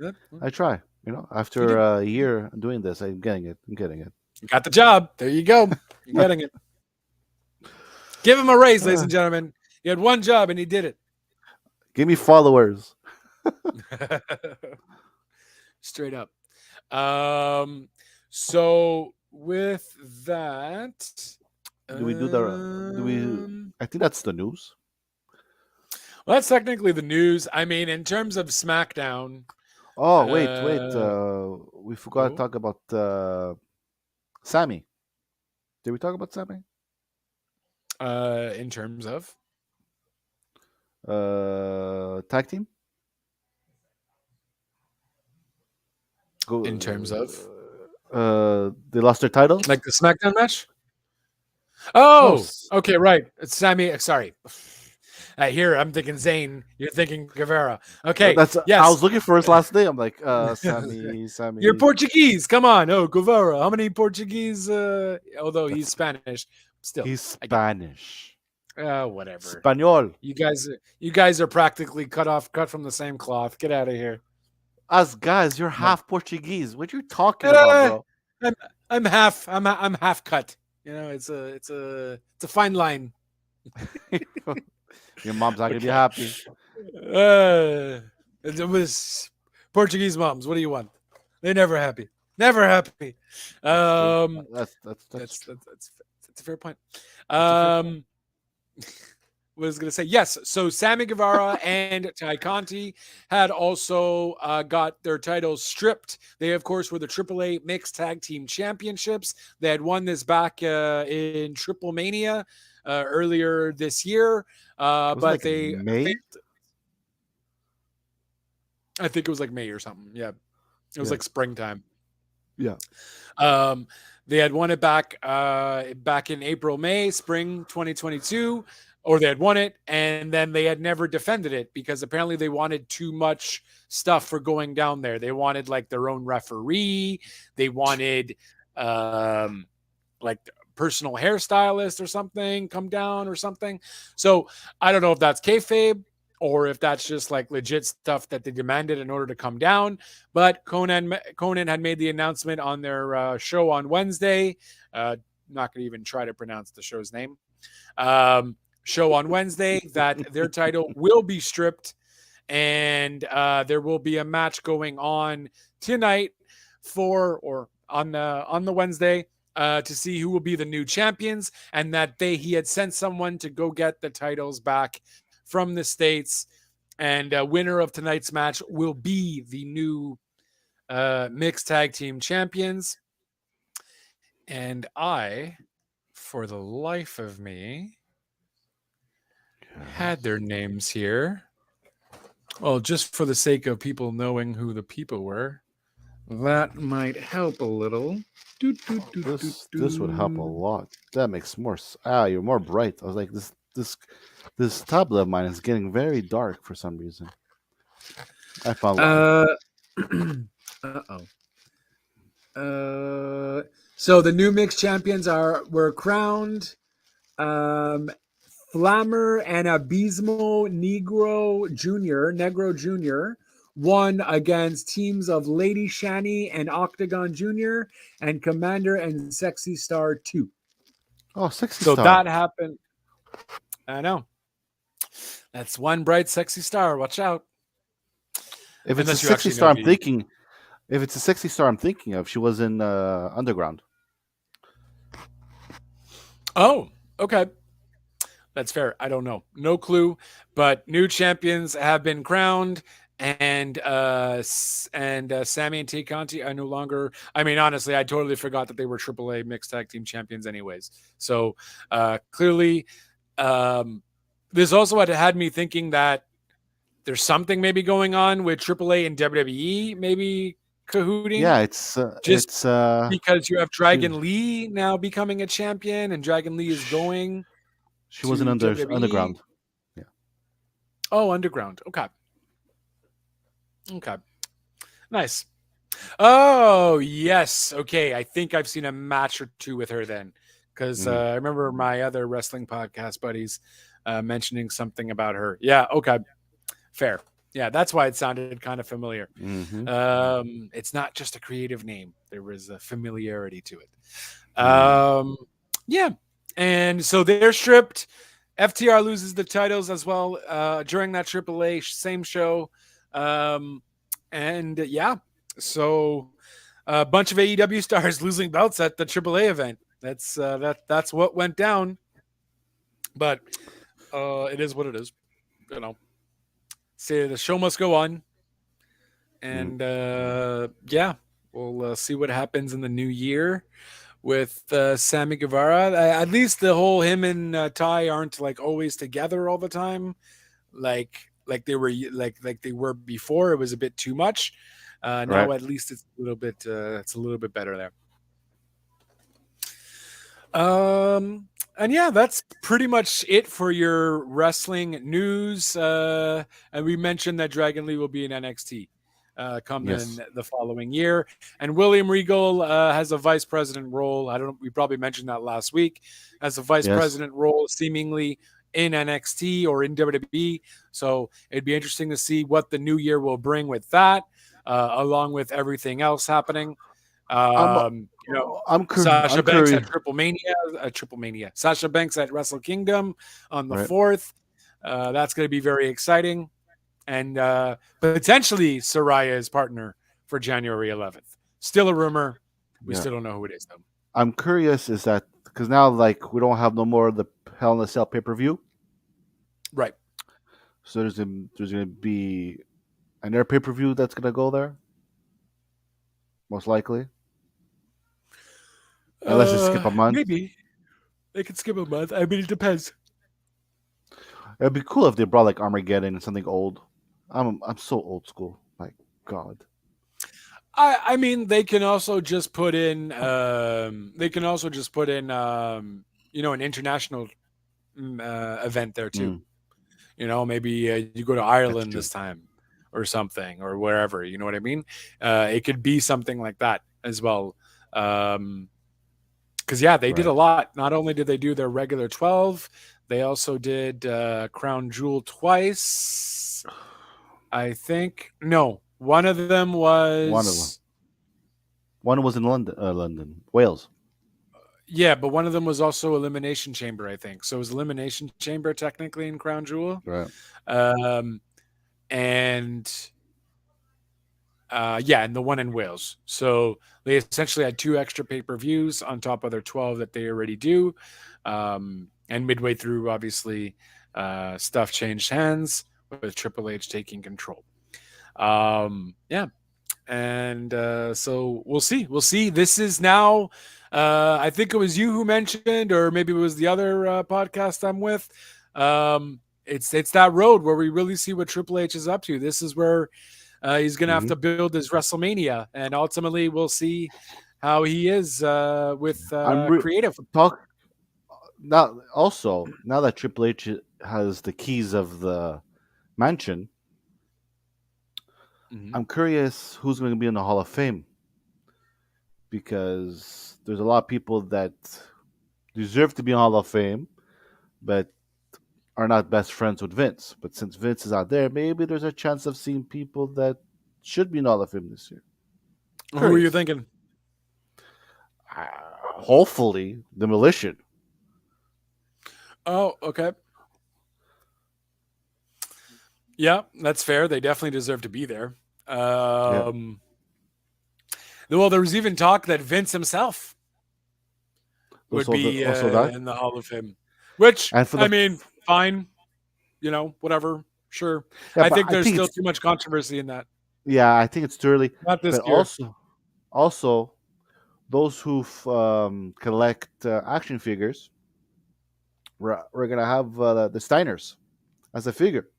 Yeah, I try. you After did. a year doing this, I'm getting it. I'm getting it. You got the job. There you go. You're getting it. Give him a raise, ladies Uh, and gentlemen. You had one job and he did Give me followers. it. Straight up. Um, so with that, Do we do the? Do we? I think that's the news. well, that's technically the news. I mean, in terms of SmackDown, Oh, wait, wait. uh, We forgot to oh, talk about Sammy. Did we talk about Sammy? in terms of, Tag team. in terms Go. of They lost their titles. like the SmackDown match. No, Oh, okay, right. It's Sammy. Sorry. Here, I'm thinking Zayn. You're thinking Guevara. Okay, that's. I yes. was looking for his last name. I'm like, You're Sammy. Portuguese. Come on. Oh, Guevara. How many Portuguese? Although he's That's Spanish, still, he's I get Spanish. it. Whatever. Spaniol. You guys are practically cut from the same cloth. Get out of here. Us guys, you're No. half Portuguese. What you talking about, Eh, bro? I'm I'm half cut. It's a fine line. Your mom's not gonna be Okay. happy. It was Portuguese moms. What do you want? They're never happy. Never happy. That's true. Um, That's that's true. that's a fair point. That's a fair point. Um, was going to say yes. So Sammy Guevara and Ty Conti had also got their titles stripped. They, of course, were the AAA Mixed Tag Team Championships. They had won this back in Triple Mania earlier this year, Was it but like they May? I think it was like May or something. Yeah, it was Yeah. like springtime. Yeah. Um, they had won it back in April, May, spring 2022, or they had won it, and then they had never defended it because apparently they wanted too much stuff for going down there. They wanted like their own referee. They wanted like personal hairstylist or something come down or something. So I don't know if that's kayfabe or if that's just like legit stuff that they demanded in order to come down. But Conan had made the announcement on their show on Wednesday. Not going to even try to pronounce the show's name. Show on Wednesday that their title will be stripped, and there will be a match going on tonight on the Wednesday to see who will be the new champions, and that he had sent someone to go get the titles back from the States, and winner of tonight's match will be the new mixed tag team champions. And I, for the life of me, had their names here. Well, just for the sake of people knowing who the people were, That might help a little. Do, do, do, do, This would help a do. lot. That makes more. You're more bright. I was like, this tablet of mine is getting very dark for some reason. I found why. Uh, uh-oh. So the new mixed champions were crowned. Um, Flammer and Abismo Negro Jr. won against teams of Lady Shani and Octagon Jr. and Commander and Sexy Star 2. Oh, sexy So star. that happened. I know. That's one bright, sexy star. Watch out. If it's a Unless you sexy actually know star, I'm me. thinking. If it's a sexy star, I'm thinking of. She was in Underground. Oh, okay. That's fair. I don't know. No clue. But new champions have been crowned. And Sammy and Tay Conti are no longer. I mean, honestly, I totally forgot that they were AAA mixed tag team champions, anyways. So clearly, this also had me thinking that there's something maybe going on with AAA and WWE, maybe cahooting. Yeah, Just it's because you have she Dragon Lee now becoming a champion, and Dragon Lee is going she was in to WWE. Underground. Yeah. Oh, Underground. Okay. Okay. Nice. Oh, yes. Okay. I think I've seen a match or two with her then. Because Mm. I remember my other wrestling podcast buddies mentioning something about her. Yeah. Okay. Fair. Yeah. That's why it sounded kind of familiar. Mm-hmm. It's not just a creative name, there was a familiarity to it. Mm. Yeah. And so they're stripped. FTR loses the titles as well during that AAA same show. And yeah, so a bunch of AEW stars losing belts at the AAA event. That's what went down. But it is what it is. You know, say the show must go on. And yeah, we'll see what happens in the new year with Sammy Guevara. At least the whole him and Ty aren't like always together all the time, like they were like they were before. It was a bit too much. Right. Now at least it's a little bit better there. And yeah, that's pretty much it for your wrestling news. And we mentioned that Dragon Lee will be in NXT come Yes. in the following year. And William Regal has a vice president role. I don't know. We probably mentioned that last week. As a vice Yes. president role, seemingly in NXT or in WWE. So it'd be interesting to see what the new year will bring with that, along with everything else happening. I'm You know, I'm Sasha Banks curious. at Triple Mania. Sasha Banks at Wrestle Kingdom on the Right. 4th. That's going to be very exciting. And potentially Soraya's partner for January 11th. Still a rumor. We Yeah. still don't know who it is, though. I'm curious is that because now like we don't have no more of the Hell in a Cell pay-per-view, Right. so there's gonna be another pay-per-view that's gonna go there, most likely, unless they skip a month. Maybe. They could skip a month. I mean, it depends. It'd be cool if they brought like Armageddon and something old. I'm so old school. My God. I mean, they can also just put in an international event there too. Mm, Maybe you go to that's Ireland true. this time or something, or wherever, you know what I mean? It could be something like that as well. Because yeah, they did a Right. lot. Not only did they do their regular 12, they also did Crown Jewel twice, I think. No, one of them One of them. was, One was in London, Wales. yeah, but one of them was also Elimination Chamber, I think. So it was Elimination Chamber technically in Crown Jewel. Right. Um, and yeah, and the one in Wales. So they essentially had 2 extra pay-per-views on top of their 12 that they already do. And midway through, obviously, stuff changed hands with Triple H taking control. Yeah. And so we'll see. We'll see. This is now, I think it was you who mentioned, or maybe it was the other podcast I'm with. It's that road where we really see what Triple H is up to. This is where He's going to have Hmm. to build his WrestleMania, and ultimately we'll see how he is with I'm re- creative. talk now. Also, now that Triple H has the keys of the mansion, Mhm. I'm curious who's going to be in the Hall of Fame because there's a lot of people that deserve to be in the Hall of Fame, but are not best friends with Vince. But since Vince is out there, maybe there's a chance of seeing people that should be in the Hall of Fame this year. Who are you Curious. thinking? Hopefully, Demolition. Oh, okay. Yeah, that's fair. They definitely deserve to be there. Yeah. Well, there was even talk that Vince himself would Also, be also that, in the Hall of Fame, which, and for I the mean, fine, whatever, sure. yeah, I but think I there's think still it's too much controversy in that. I think it's too early. Not this But year. also those who collect action figures, we're gonna have the Steiners as a figure,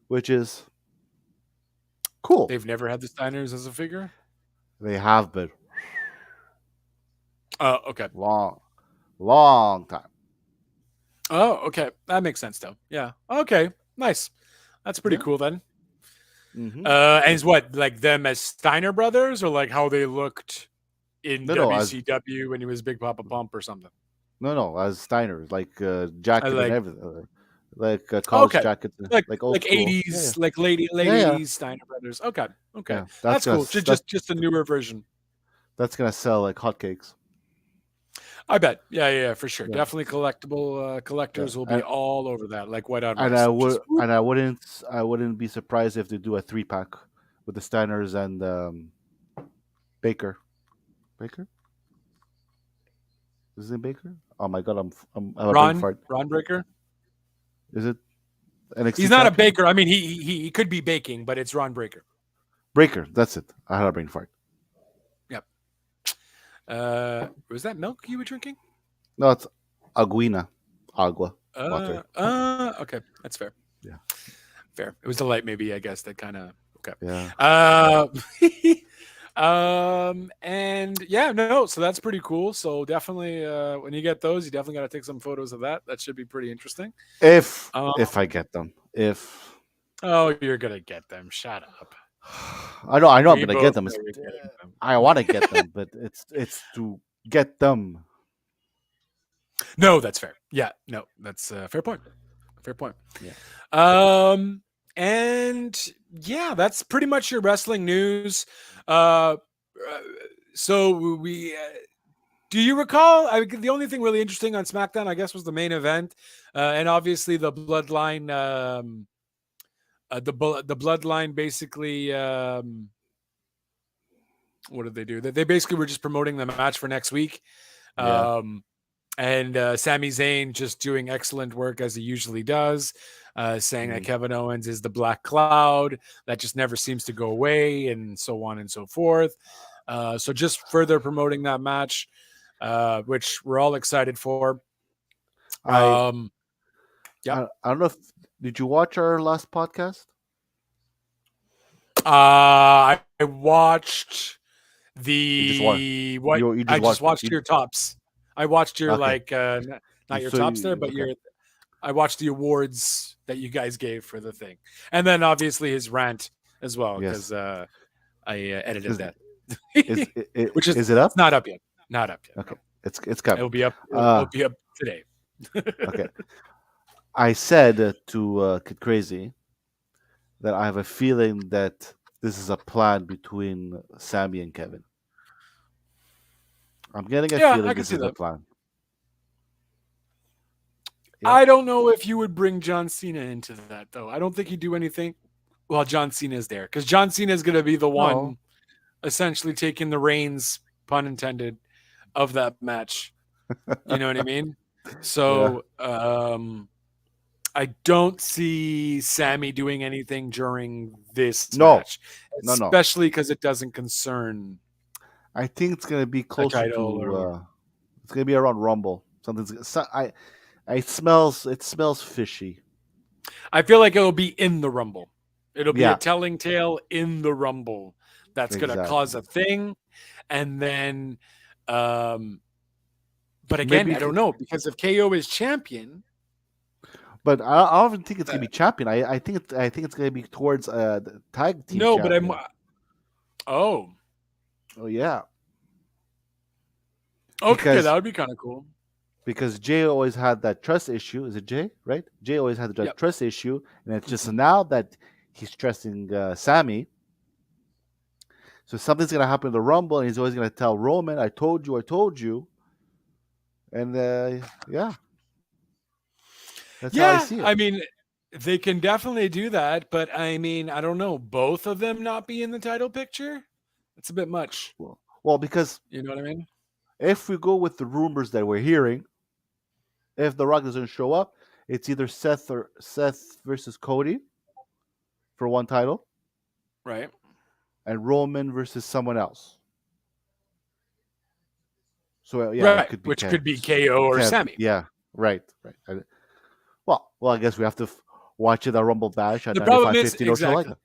which is cool. They've never had the Steiners as a figure. They have been Oh, okay. long, long time. Oh, okay. That makes sense, though. Yeah. Okay. Nice. That's pretty Yeah. cool then. Mm-hmm. And it's what, like them as Steiner brothers, or like how they looked in No, as WCW when he was Big Papa Pump or something? no, as Steiners, like I jacket and like everything, like college okay, jacket, like like old like school. Yeah, yeah, '80s, like late yeah, yeah. '80s Steiner brothers. Okay, okay, Yeah. That's that's gonna cool. s- that Just a newer version. that's gonna sell like hotcakes. I bet. Yeah, yeah, for sure. Yeah, Definitely collectible yeah. collectors will be all over that, like white on And rice. Just whoop. I wouldn't be surprised if they do a 3-pack with the Steiners and Baker. Baker? Is it Baker? Oh my god, I'm a brain fart. Ron Breaker. Is it He's NXT not a champion? baker. I mean, he could be baking, but it's Ron Breaker. Breaker, that's it. I had a brain fart. Yep. Was that milk you were drinking? No, it's Aguina. Agua. Water. Okay, that's fair. Yeah. Fair. It was the light, maybe. I guess that kind of okay. Yeah. Uh, and yeah, no. So that's pretty cool. So definitely, when you get those, you definitely got to take some photos of that. That should be pretty interesting. If I get them. If Oh, you're gonna get them. Shut up. I know I'm We gonna get both them. know you're getting them. I want to get them, but it's to get them. No, that's fair. Yeah, no, that's a fair point. Fair point. Yeah. And yeah, that's pretty much your wrestling news. Uh, so we do you recall? The only thing really interesting on SmackDown, I guess, was the main event, and obviously the Bloodline. The Bloodline basically. What did they do? They basically were just promoting the match for next week. Yeah. And Sami Zayn just doing excellent work as he usually does, saying that Mhm. Kevin Owens is the black cloud that just never seems to go away, and so on and so forth. So just further promoting that match, which we're all excited for. I Yep. I don't know if did you watch our last podcast? I watched You just watched. the what You I just just watched. watched your tops. I watched your Okay. like not your So tops there, but okay. I watched the awards that you guys gave for the thing, and then obviously his rant as well because Yes. I edited Is that, which is it up? it's not up yet. Not up yet. Okay. No. It's coming. It'll be up. It'll Uh be up today. okay. I said to Kid Crazy that I have a feeling that this is a plan between Sammy and Kevin. I'm getting a Yeah, I feeling can this see is the that. plan. Yeah. I don't know if you would bring John Cena into that though. I don't think he'd do anything while John Cena is there because John Cena is going to be the No. one essentially taking the reins, pun intended, of that match. You know what I mean? Yeah. So I don't see Sammy doing anything during this No. match, No. especially because it doesn't concern I think it's gonna be a closer title to. or. It's gonna be around Rumble. Something's. It smells fishy. I feel like it will be in the Rumble. It'll be a Yeah, telling tale in the Rumble that's going to cause exactly. a thing. And then, um, but again, Maybe, I don't know because if KO is champion, but I don't even think it's uh, gonna be champion. I think it's gonna be towards the tag team no, but champion. oh, Oh yeah, okay, that because would be kind of cool. Jay always had that trust issue. Is it Jay? Right? Jay always had that Yep. trust issue, and it's just Mhm. now that he's trusting Sammy. So something's gonna happen in the Rumble, and he's always gonna tell Roman, I told you," and yeah, that's how I Yeah, see it. I mean, they can definitely do that, but I mean, I don't know, both of them not be in the title picture? It's a bit much. Well, because You know what I mean? if we go with the rumors that we're hearing, if The Rock doesn't show up, it's either Seth versus Cody for one title, Right. and Roman versus someone else. So yeah, it Right, could be which could be KO or Sammy. Yeah, right, right. Well, I guess we have to watch it at Rumble Bash at The problem is 95:15 or exactly. Shalika.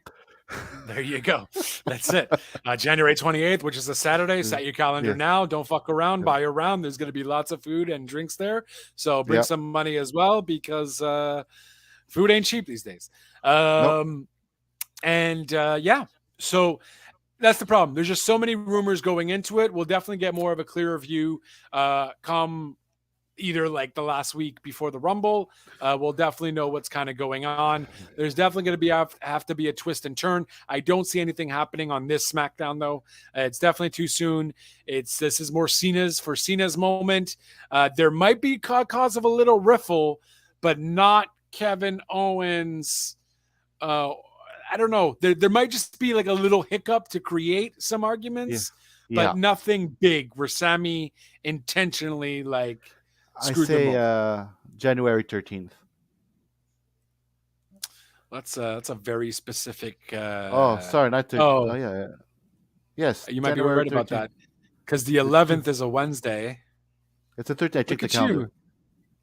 There you go. That's it. January 28th, which is a Saturday. Set your calendar Yeah, now. Don't fuck around. yeah, Buy around. There's going to be lots of food and drinks there. So bring yeah. some money as well because food ain't cheap these days. Nope. And yeah, so that's the problem. There's just so many rumors going into it. We'll definitely get more of a clearer view come either like the last week before the Rumble. We'll definitely know what's kind of going on. There's definitely going to be have to be a twist and turn. I don't see anything happening on this SmackDown though. It's definitely too soon. This is more Cena's moment. There might be cause of a little riffle, but not Kevin Owens. I don't know. There might just be like a little hiccup to create some Yeah, arguments, but yeah. nothing big where Sammy intentionally like I screwed them say over. January 13th. That's a very specific. Oh, sorry, not 13th. Oh Oh, yeah, yeah. Yes, you might be January right about 13th. that because the It's two. 11th is a Wednesday. It's a 13th. I checked Look the at calendar. you.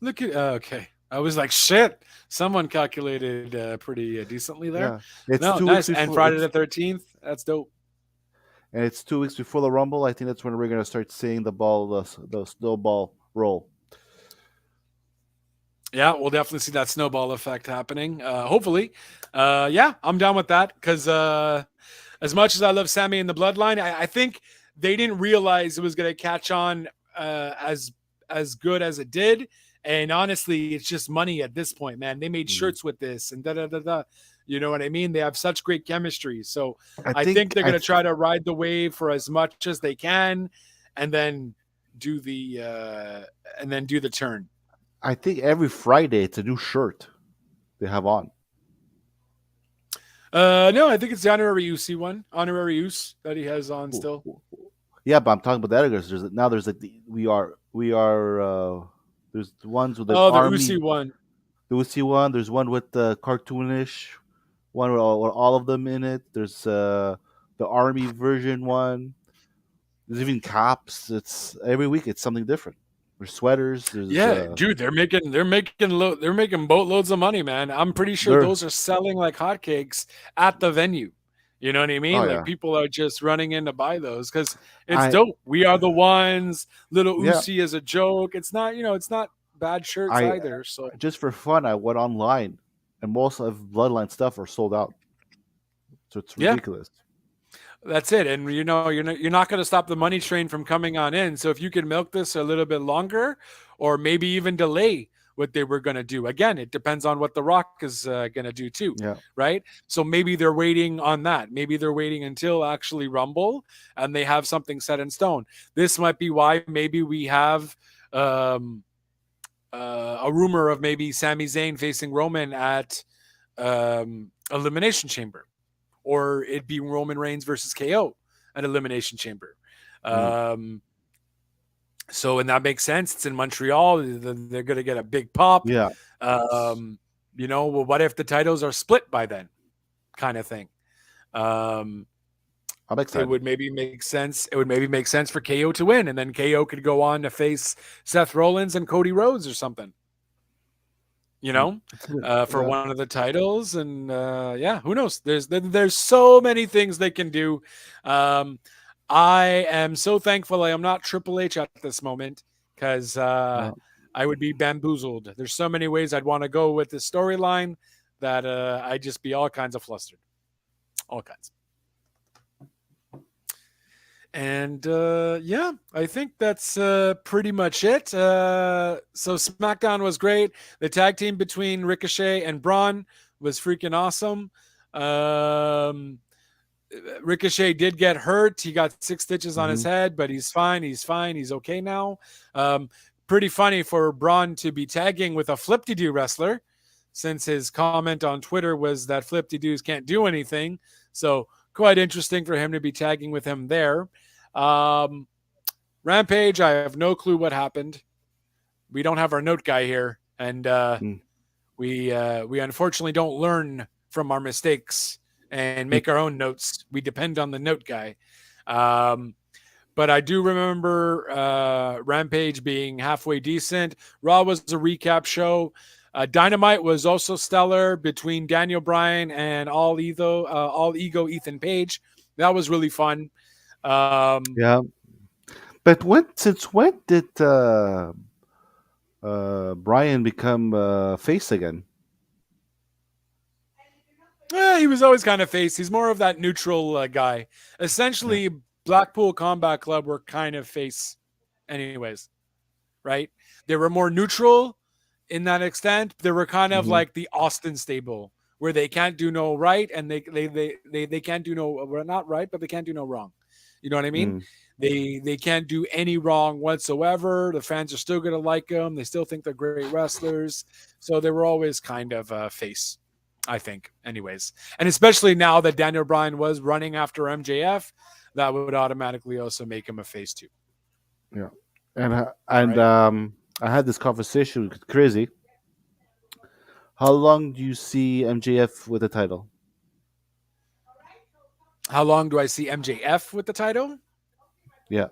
Look at okay. I was like, shit. Someone calculated pretty decently there. Yeah, it's No, 2 weeks nice. And before. Friday the 13th. That's dope. And it's 2 weeks before the Rumble. I think that's when we're gonna start seeing the snowball roll. Yeah, we'll definitely see that snowball effect happening. Hopefully. Yeah, I'm down with that because as much as I love Sammy and the Bloodline, I think they didn't realize it was going to catch on as good as it did. And honestly, it's just money at this point, man. They made Mhm. shirts with this and da da da da. You know what I mean? They have such great chemistry. So I I think think they're going to try to ride the wave for as much as they can, and then do the turn. I think every Friday it's a new shirt they have on. No, I think it's the honorary UC one, honorary use that he has on Ooh, still. ooh, ooh. Yeah, but I'm talking about the other guys. There's like we are there's the ones with the Oh, the UC army, one. the Uzi one. There's one with the cartoonish one with all of them in it. There's the army version one. There's even cops. It's every week it's something different. There's sweaters. There's Yeah, dude, they're making boatloads of money, man. I'm pretty sure there. those are selling like hotcakes at the venue. You know what I Oh mean? Like yeah, people are just running in to buy those because it's I dope. We are the ones. Little yeah Uzi is a joke. It's not, it's not bad shirts I either. So just for fun I went online and most of Bloodline stuff are sold out. So it's yeah, ridiculous. that's it. And you're not going to stop the money train from coming on in. So if you can milk this a little bit longer, or maybe even delay what they were going to do. Again, it depends on what The Rock is going to do too, Yeah. right? So maybe they're waiting on that. Maybe they're waiting until actually Rumble and they have something set in stone. This might be why maybe we have a rumor of maybe Sami Zayn facing Roman at Elimination Chamber, or it'd be Roman Reigns versus KO at Elimination Chamber. Mm. So, and that makes sense. It's in Montreal. They're going to get a big pop. Yeah. Well, what if the titles are split by then? Kind of thing. I'm excited. It would maybe make sense. It would maybe make sense for KO to win, and then KO could go on to face Seth Rollins and Cody Rhodes or something. for Yeah. one of the titles. And yeah, who knows? There's so many things they can do. Um, I am so thankful I am not Triple H at this moment because Yeah. I would be bamboozled. There's so many ways I'd want to go with this storyline that I'd just be all kinds of flustered, all kinds. And yeah, I think that's pretty much it. So SmackDown was great. The tag team between Ricochet and Braun was freaking awesome. Um, Ricochet did get hurt. He got 6 stitches on his Hmm. head, but he's fine. He's fine. He's okay now. Um, Pretty funny for Braun to be tagging with a flip-de-doo wrestler, since his comment on Twitter was that flip-de-doos can't do anything. So quite interesting for him to be tagging with him there. Um, Rampage, I have no clue what happened. We don't have our note guy here, and Mm. we unfortunately don't learn from our mistakes and make our own notes. We depend on the note guy. Um, but I do remember Rampage being halfway decent. Raw was a recap show. Dynamite was also stellar between Daniel Bryan and All Ego Ethan Page. That was really fun. Um, Yeah. But since when did Brian become face again? he was always kind of face. He's more of that neutral guy. Yeah. Essentially, Blackpool Combat Club were kind of face, anyways, right? They were more neutral in that extent. They were kind of Hmm. like the Austin stable, where they can't do no right and they can't do no well, not right, but they can't do no wrong. You know what I mean? Mm. They can't do any wrong whatsoever. The fans are still gonna like them. They still think they're great wrestlers. So they were always kind of face, I think, anyways. And especially now that Daniel Bryan was running after MJF, that would automatically also make him a face too. Yeah. And All right. I had this conversation with Crazy. How long do you see MJF with the title? How long do I see MJF with the title? Yeah.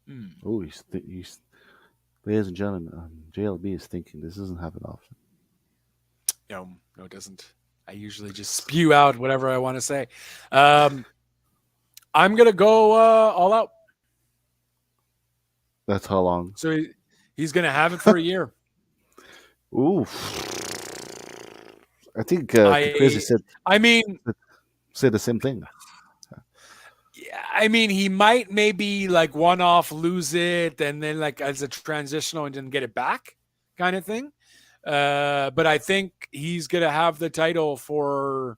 Hmm. Oh, ladies and gentlemen, JLB is thinking this doesn't happen often. No, it doesn't. I usually just spew out whatever I want to say. Um, I'm gonna go all out. That's how long. So he's gonna have it for a year. Ooh. I think Crazy I I mean, said the same thing. yeah, I mean, he might maybe like one off lose it and then like as a transitional and then get it back, kind of thing. But I think he's gonna have the title for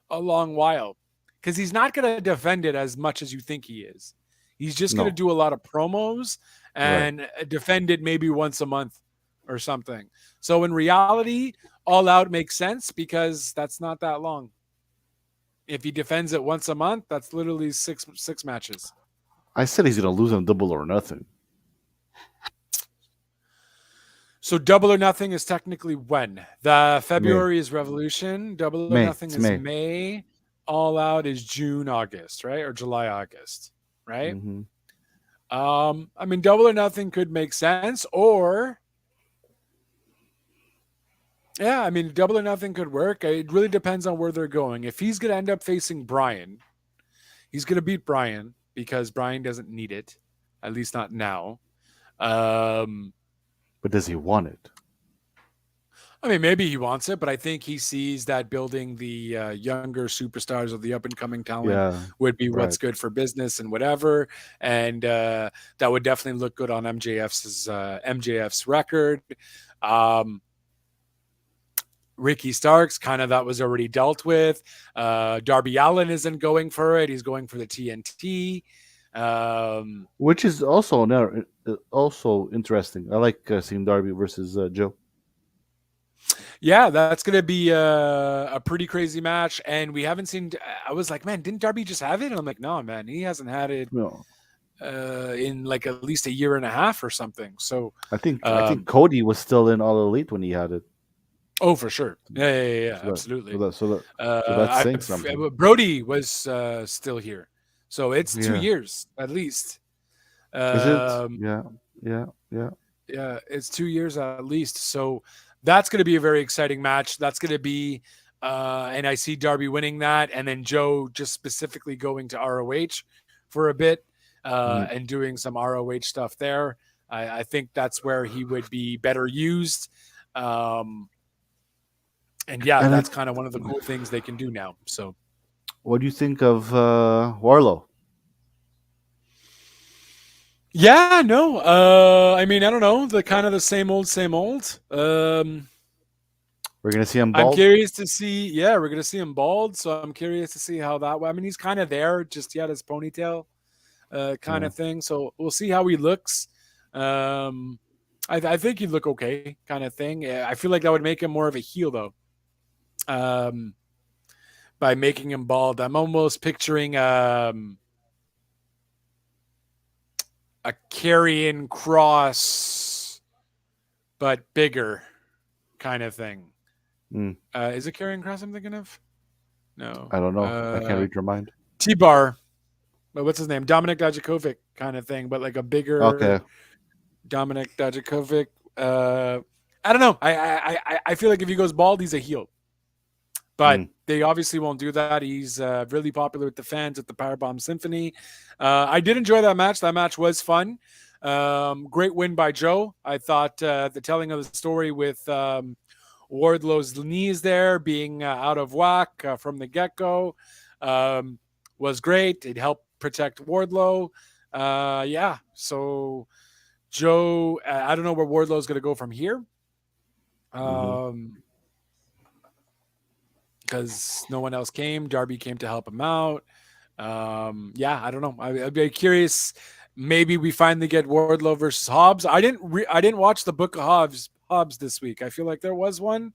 a long while because he's not going to defend it as much as you think he is. He's just going to No. do a lot of promos Right. and defend it maybe once a month or something. So in reality, All Out makes sense because that's not that long. If he defends it once a month, that's literally six matches. I said he's gonna lose on Double or Nothing. So Double or Nothing is technically when? The May. February is Revolution. Double or May. Nothing It's is May. May. All Out is June, August, right? Or July, August, right? Hmm. I mean, Double or Nothing could make sense, or yeah, I mean, Double or Nothing could work. It really depends on where they're going. If he's going to end up facing Brian, he's going to beat Brian because Brian doesn't need it, at least not now. Um, But does he want it? I mean, maybe he wants it, but I think he sees that building the younger superstars or the up and coming talent Yeah. would be what's Right. good for business and whatever, and that would definitely look good on MJF's record. Um, Ricky Starks, kind of that was already dealt with. Darby Allin isn't going for it; he's going for the TNT. Um, Which is also also interesting. I like seeing Darby versus Joe. Yeah, that's going to be a pretty crazy match. And we haven't seen. I was like, man, didn't Darby just have it? And I'm like, no, man, he hasn't had it No, in like at least a year and a half or something. So, I think Cody was still in All Elite when he had it. oh, for sure. Yeah, So that so absolutely. that so that so that's saying something. Brody was still here. So it's two Yeah. years at least. Is it? Um, Yeah, yeah, yeah. yeah, it's 2 years at least. So that's going to be a very exciting match. That's going to be, and I see Darby winning that, and then Joe just specifically going to ROH for a bit Mhm. and doing some ROH stuff there. I think that's where he would be better used. Um, and yeah, And that's kind of one of the cool things they can do now. So what do you think of Warlow? yeah, no, I mean, I don't know, the kind of the same old, same old. We're gonna see him I'm bald. curious to see. Yeah, we're gonna see him bald, so I'm curious to see how that. I mean, he's kind of there, just he had his ponytail, kind Yeah. of thing. So we'll see how he looks. Um, I think he'd look okay, kind of thing. I feel like that would make him more of a heel, though. Um, by making him bald, I'm almost picturing a carrying cross, but bigger, kind of thing. Mm, Is it carrying cross I'm thinking of? No. I don't know. I can't read your mind. T-Bar. But what's his name? Dominic Dijakovic kind of thing, but like a bigger Okay. Dominic Dijakovic. I don't know. I feel like if he goes bald, he's a heel. But Mm, they obviously won't do that. He's really popular with the fans at the Powerbomb Symphony. I did enjoy that match. That match was fun. Great win by Joe. I thought the telling of the story with Wardlow's knees there being out of whack from the get go um, was great. It helped protect Wardlow. Yeah. So Joe, I don't know where Wardlow's going to go from here. hmm Because no one else came. Darby came to help him out. Yeah, I don't know. I'd be curious. Maybe we finally get Wardlow versus Hobbs. I didn't watch the Book of Hobbs this week. I feel like there was one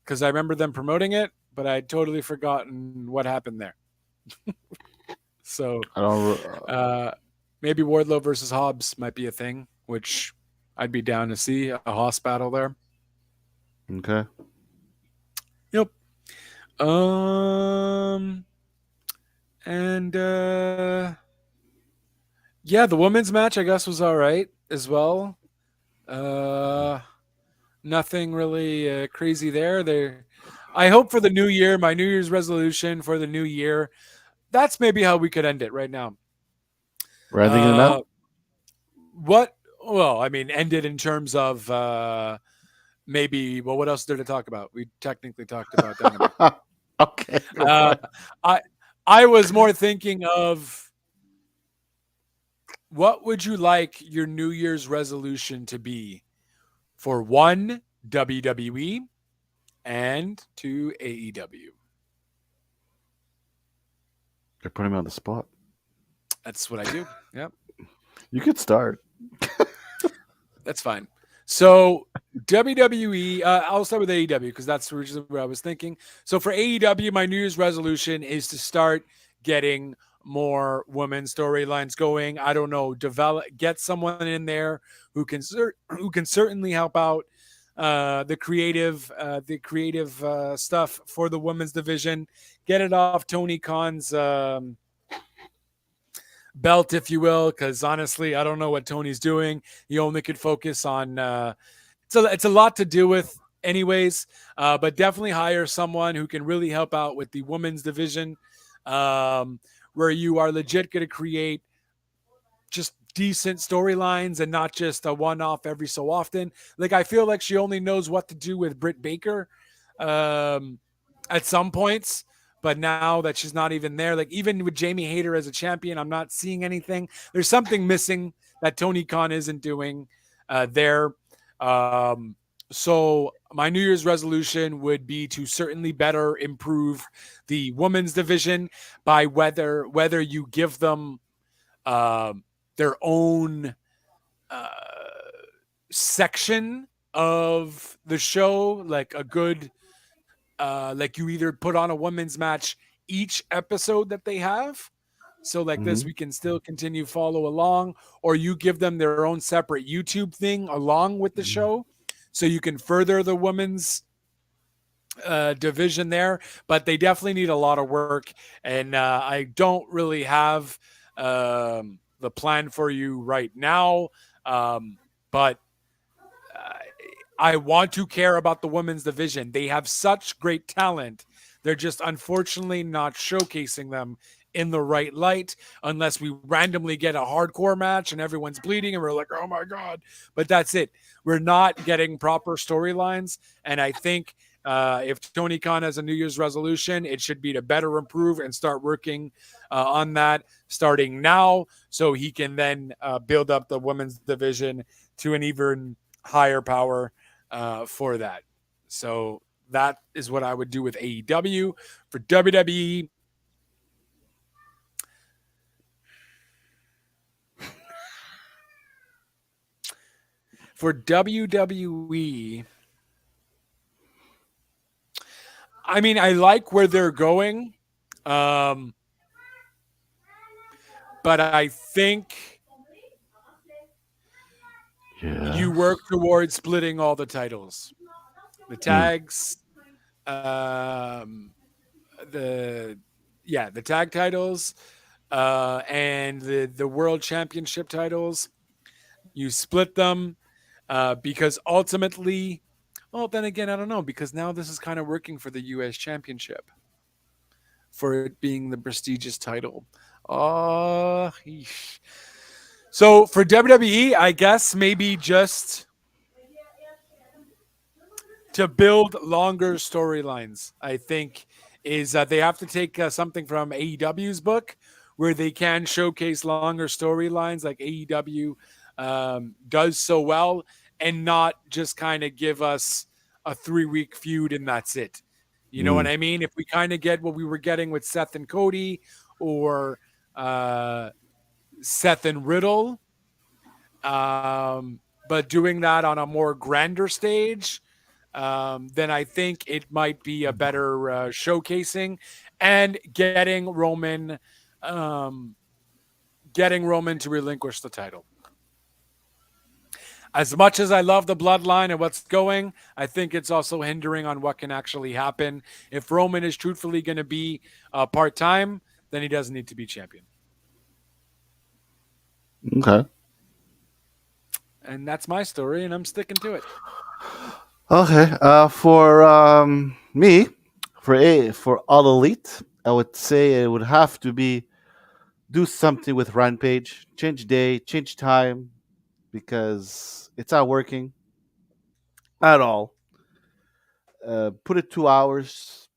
because I remember them promoting it, but I'd totally forgotten what happened there. So I don't. uh, maybe Wardlow versus Hobbs might be a thing, which I'd be down to see a Hoss battle there. Okay. Yep. Um, and yeah, the women's match I guess was all right as well. Uh, nothing really crazy there. There, I hope for the new year, my New Year's resolution for the new year. That's maybe how we could end it right now. We're ending it Uh, now. what? Well, I mean, end it in terms of maybe. Well, what else is there to talk about? We technically talked about Dynamite. Okay. Go for Uh, it. I I was more thinking of what would you like your New Year's resolution to be for one WWE and two AEW. They're putting me on the spot. That's what I do. Yep, You could start. that's fine. So WWE, I'll start with AEW because that's originally what I was thinking. So for AEW, my New Year's resolution is to start getting more women storylines going. I don't know, get someone in there who can who can certainly help out the creative stuff for the women's division. Get it off Tony Khan's belt, if you will, because honestly, I don't know what Tony's doing. He only could focus on. It's a lot to do with, anyways. But definitely hire someone who can really help out with the women's division, where you are legit going to create just decent storylines and not just a one-off every so often. Like I feel like she only knows what to do with Britt Baker um, at some points, but now that she's not even there, like even with Jamie Hayter as a champion, I'm not seeing anything. There's something missing that Tony Khan isn't doing there. Um, so my New Year's resolution would be to certainly better improve the women's division by whether you give them um, their own uh, section of the show, like a good, like you either put on a women's match each episode that they have. So like this, hmm we can still continue follow along, or you give them their own separate YouTube thing along with the show, so you can further the women's division there. But they definitely need a lot of work, and I don't really have the plan for you right now. But uh, I want to care about the women's division. They have such great talent. They're just unfortunately not showcasing them in the right light unless we randomly get a hardcore match and everyone's bleeding and we're like, oh my God. But that's it. We're not getting proper storylines. And I think if Tony Khan has a New Year's resolution, it should be to better improve and start working on that starting now so he can then build up the women's division to an even higher power for that. So that is what I would do with AEW. For WWE, for WWE, I mean, I like where they're going, um, but I think you Yes. work towards splitting all the titles, the Mm. tags, um, the the tag titles, and the world championship titles. You split them because ultimately, well, then again, I don't know because now this is kind of working for the U.S. Championship for it being the prestigious title. Oh, so for WWE, I guess maybe just to build longer storylines, I think is they have to take something from AEW's book where they can showcase longer storylines like AEW does so well and not just kind of give us a 3 week feud and that's it. You know what Mm. I mean? If we kind of get what we were getting with Seth and Cody or uh, Seth and Riddle, but doing that on a more grander stage, then I think it might be a better showcasing and um, getting Roman to relinquish the title. As much as I love the bloodline and what's going, I think it's also hindering on what can actually happen. If Roman is truthfully going to be part time, then he doesn't need to be champion. Okay. And that's my story, and I'm sticking to it. Okay. For me, for All Elite, I would say it would have to be do something with Rampage, change day, change time, because it's not working at all. Put it 2 hours.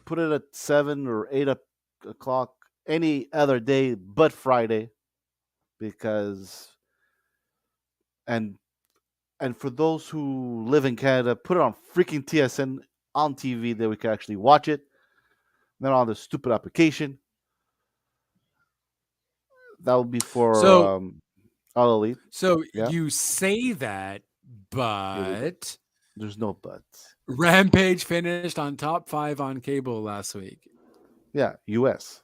Put it at 7 or 8 o'clock any other day but Friday, because and and for those who live in Canada, put it on freaking TSN on TV that we can actually watch it, not on the stupid application. That would be for So, All Elite. so Yeah, you say that, it, but there's no but. Rampage finished on top five on cable last week. Yeah, US.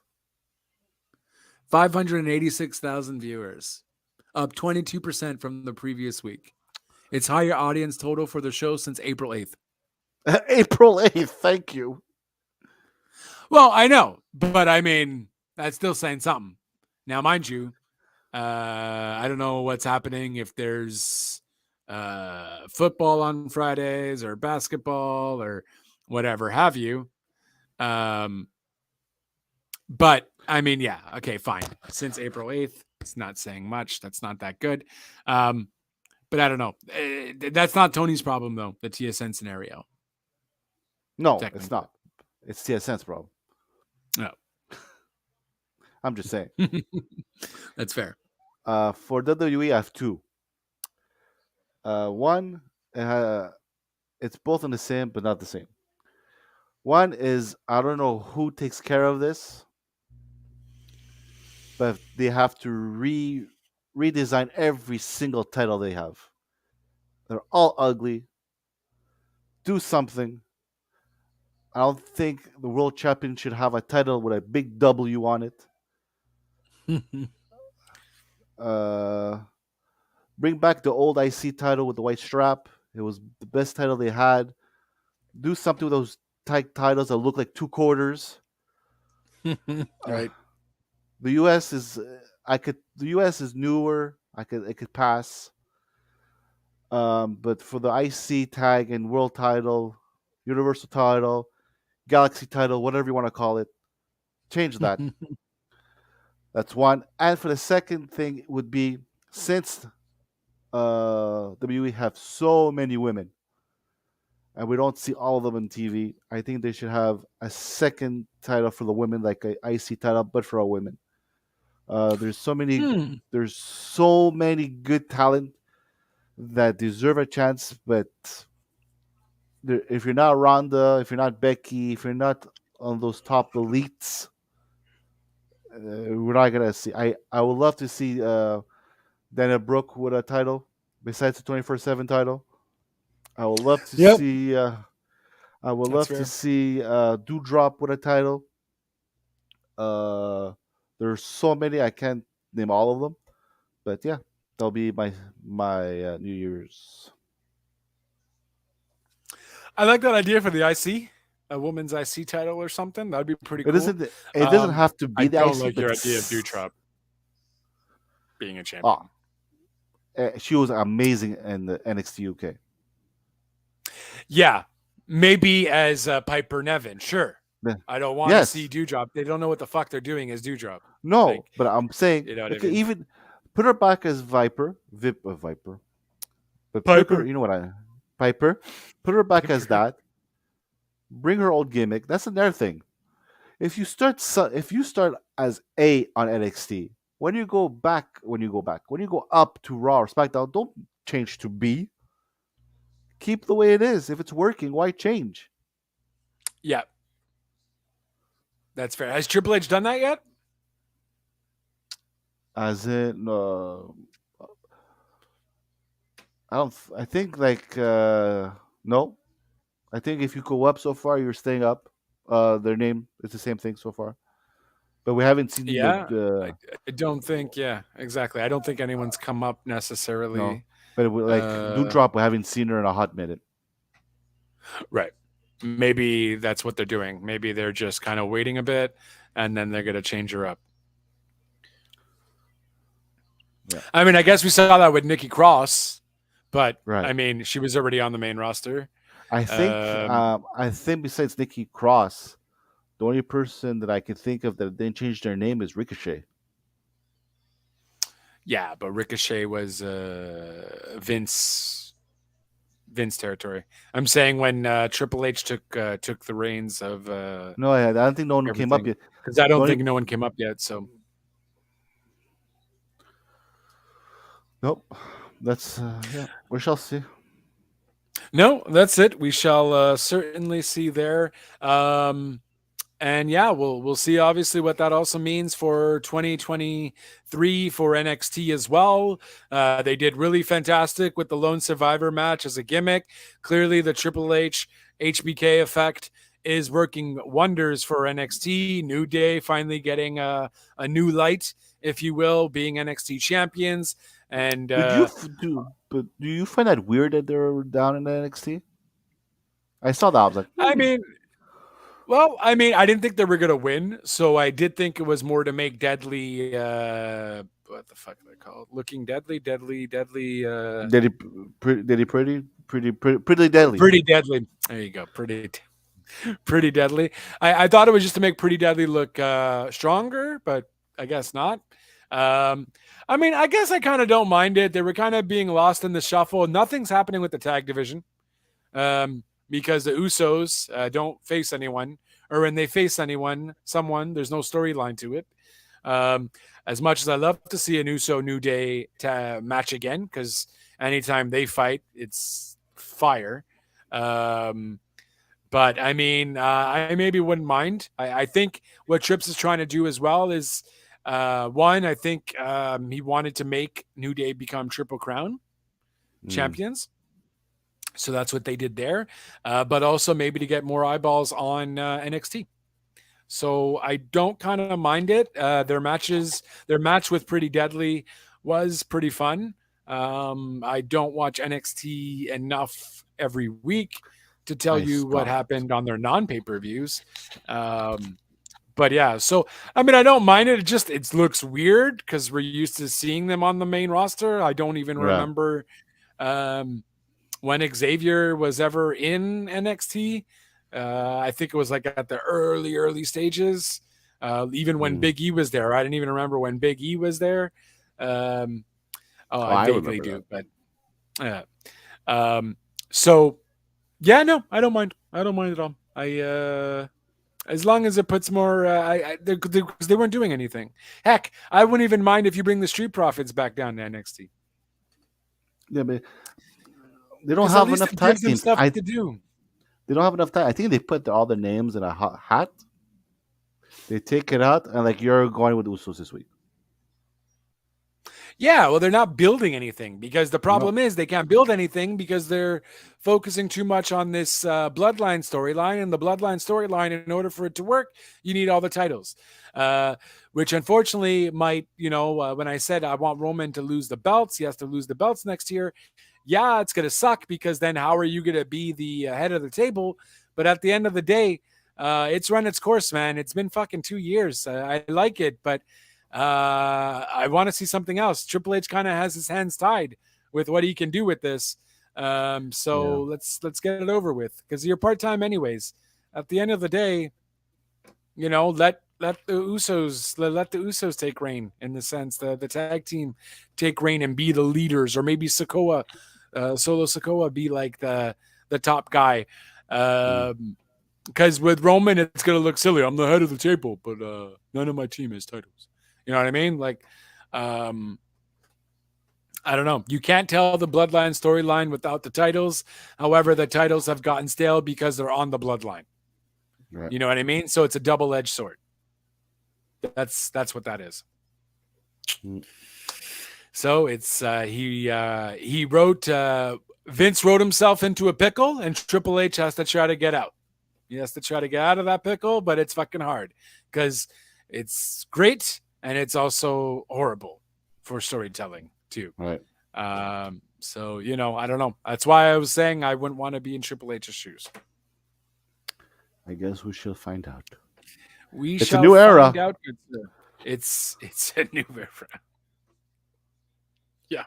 586,000 viewers, up 22% from the previous week. Its higher audience total for the show since April 8th. April 8th. Thank you. Well, I know, but I mean, that's still saying something. Now, mind you, I don't know what's happening if there's football on Fridays or basketball or whatever have you. Um, but I mean, yeah, okay, fine. Since April 8th, it's not saying much. That's not that good. Um, but I don't know. That's not Tony's problem, though, the TSN scenario, No, it's technically. not. It's TSN's problem. No. I'm just saying. That's fair. For WWE, I have two. One, it's both in the same, but not the same. One is I don't know who takes care of this, but they have to redesign every single title they have. They're all ugly. Do something. I don't think the world champion should have a title with a big W on it. Uh, bring back the old IC title with the white strap. It was the best title they had. Do something with those tag titles that look like two quarters. Uh, Right. the US is. I could. The U.S. is newer. It could pass. But for the IC tag and world title, universal title, galaxy title, whatever you want to call it, change that. That's one. And for the second thing would be since WWE have so many women and we don't see all of them on TV, I think they should have a second title for the women, like a IC title, but for all women. There's so many. Hmm. There's so many good talent that deserve a chance, but if you're not Ronda, if you're not Becky, if you're not on those top elites, we're not gonna see. I would love to see Dana Brooke with a title besides the 24/7 title. I would love to Yep, see. I would that's love to fair. see Doudrop with a title. Uh, there's so many I can't name all of them, but yeah, that'll be my New Year's. I like that idea for the IC, a woman's IC title or something. That'd be pretty It cool. isn't. It doesn't have to I be the don't IC, like but your idea of Dutrop being a oh, champion. she was amazing in the NXT UK. Yeah, maybe as Piper Nevin. Sure, Yeah. I don't want to see Yes, Dewdrop. They don't know what the fuck they're doing as Dewdrop. no, Like, but I'm saying you know what I okay, mean? even put her back as Viper, but put her. Piper. You know what I Piper. Put her back as Piper. that. Bring her old gimmick. That's another thing. If you start as A on NXT, when you go up to Raw or SmackDown, don't change to B. Keep the way it is. If it's working, why change? Yeah, that's fair. Has Triple H done that yet? As in, I don't. I think like no. I think if you go up so far, you're staying up. Their name is the same thing so far, but we haven't seen Yeah, the I don't think. Yeah, exactly. I don't think anyone's come up no. necessarily. But like Uh, Doudrop, we haven't seen her in a hot minute. right. Maybe that's what they're doing. Maybe they're just kind of waiting a bit, and then they're gonna change her up. Yeah, I mean, I guess we saw that with Nikki Cross, but right. I mean, she was already on the main roster. Um, I think besides Nikki Cross, the only person that I can think of that didn't change their name is Ricochet. yeah, but Ricochet was Vince territory. I'm saying when Triple H took the reins of No, I don't think no one came up everything, yet. because I The don't only think no one came up yet. So nope. That's yeah. We shall see. no, that's it. We shall certainly see there. Um, and yeah, we'll see obviously what that also means for 2023 for NXT as well. They did really fantastic with the Lone Survivor match as a gimmick. Clearly, the Triple H HBK effect is working wonders for NXT. New Day finally getting a new light, if you will, being NXT champions. And Do you find that weird that they're down in NXT? I saw that. I was like, I mean, well, I mean, I didn't think they were gonna win, so I did think it was more to make Deadly. What the fuck are they called? Looking Deadly, Deadly. did he pretty deadly. Pretty Deadly. There you go. Pretty Deadly. I thought it was just to make Pretty Deadly look stronger, but I guess not. Um, I mean, I guess I kind of don't mind it. They were kind of being lost in the shuffle. Nothing's happening with the tag division. Because the Usos don't face anyone, or when they face someone, there's no storyline to it. Um, as much as I love to see an Uso New Day match again, because anytime they fight, it's fire. Um, but I mean, I maybe wouldn't mind. I think what Trips is trying to do as well is one, I think he wanted to make New Day become Triple Crown Mm. champions. So that's what they did there, but also maybe to get more eyeballs on NXT. So I don't kind of mind it. Their match with Pretty Deadly was pretty fun. I don't watch NXT enough every week to tell I you what stopped. happened on their non pay per views. But yeah, so I mean, I don't mind it. It looks weird because we're used to seeing them on the main roster. I don't even Yeah. remember um, when Xavier was ever in NXT. I think it was like at the early stages. Even when Mm. Big E was there, I didn't even remember when Big E was there. Um, oh, Oh, I I vaguely remember that. do, but uh, um, so yeah, no, I don't mind. I don't mind at all. As long as it puts more, because they weren't doing anything. Heck, I wouldn't even mind if you bring the Street Profits back down to NXT Yeah, but they don't because at have least enough it tag gives them teams. stuff to do. They don't have enough time. I think they put all the names in a hat. They take it out, and like you're going with Usos this week. Yeah, well, they're not building anything because the No, problem is they can't build anything because they're focusing too much on this bloodline storyline. And the bloodline storyline, in order for it to work, you need all the titles, uh, which unfortunately might, when I said I want Roman to lose the belts, he has to lose the belts next year. Yeah, it's going to suck because then how are you going to be the head of the table? But at the end of the day, it's run its course, man. It's been fucking 2 years. I like it, but I want to see something else. Triple H kind of has his hands tied with what he can do with this. yeah, So let's get it over with because you're part time anyways. At the end of the day, let the Usos let the Usos take reign in the sense that the tag team take reign and be the leaders, or maybe Sokoa, Solo Sokoa, be like the top guy. mm, Because with Roman, it's gonna look silly. I'm the head of the table, but none of my team has titles. You know what I mean? Like, um, I don't know. You can't tell the bloodline storyline without the titles. However, the titles have gotten stale because they're on the bloodline. right. You know what I mean? So it's a double-edged sword. That's what that is. Mm, So it's he wrote Vince wrote himself into a pickle, and Triple H has to try to get out. He has to try to get out of that pickle, but it's fucking hard because it's great and it's also horrible for storytelling too. right. So I don't know. That's why I was saying I wouldn't want to be in Triple H's shoes. I guess we shall find out. We It's a shall new find era. out. It's a new era. Yeah.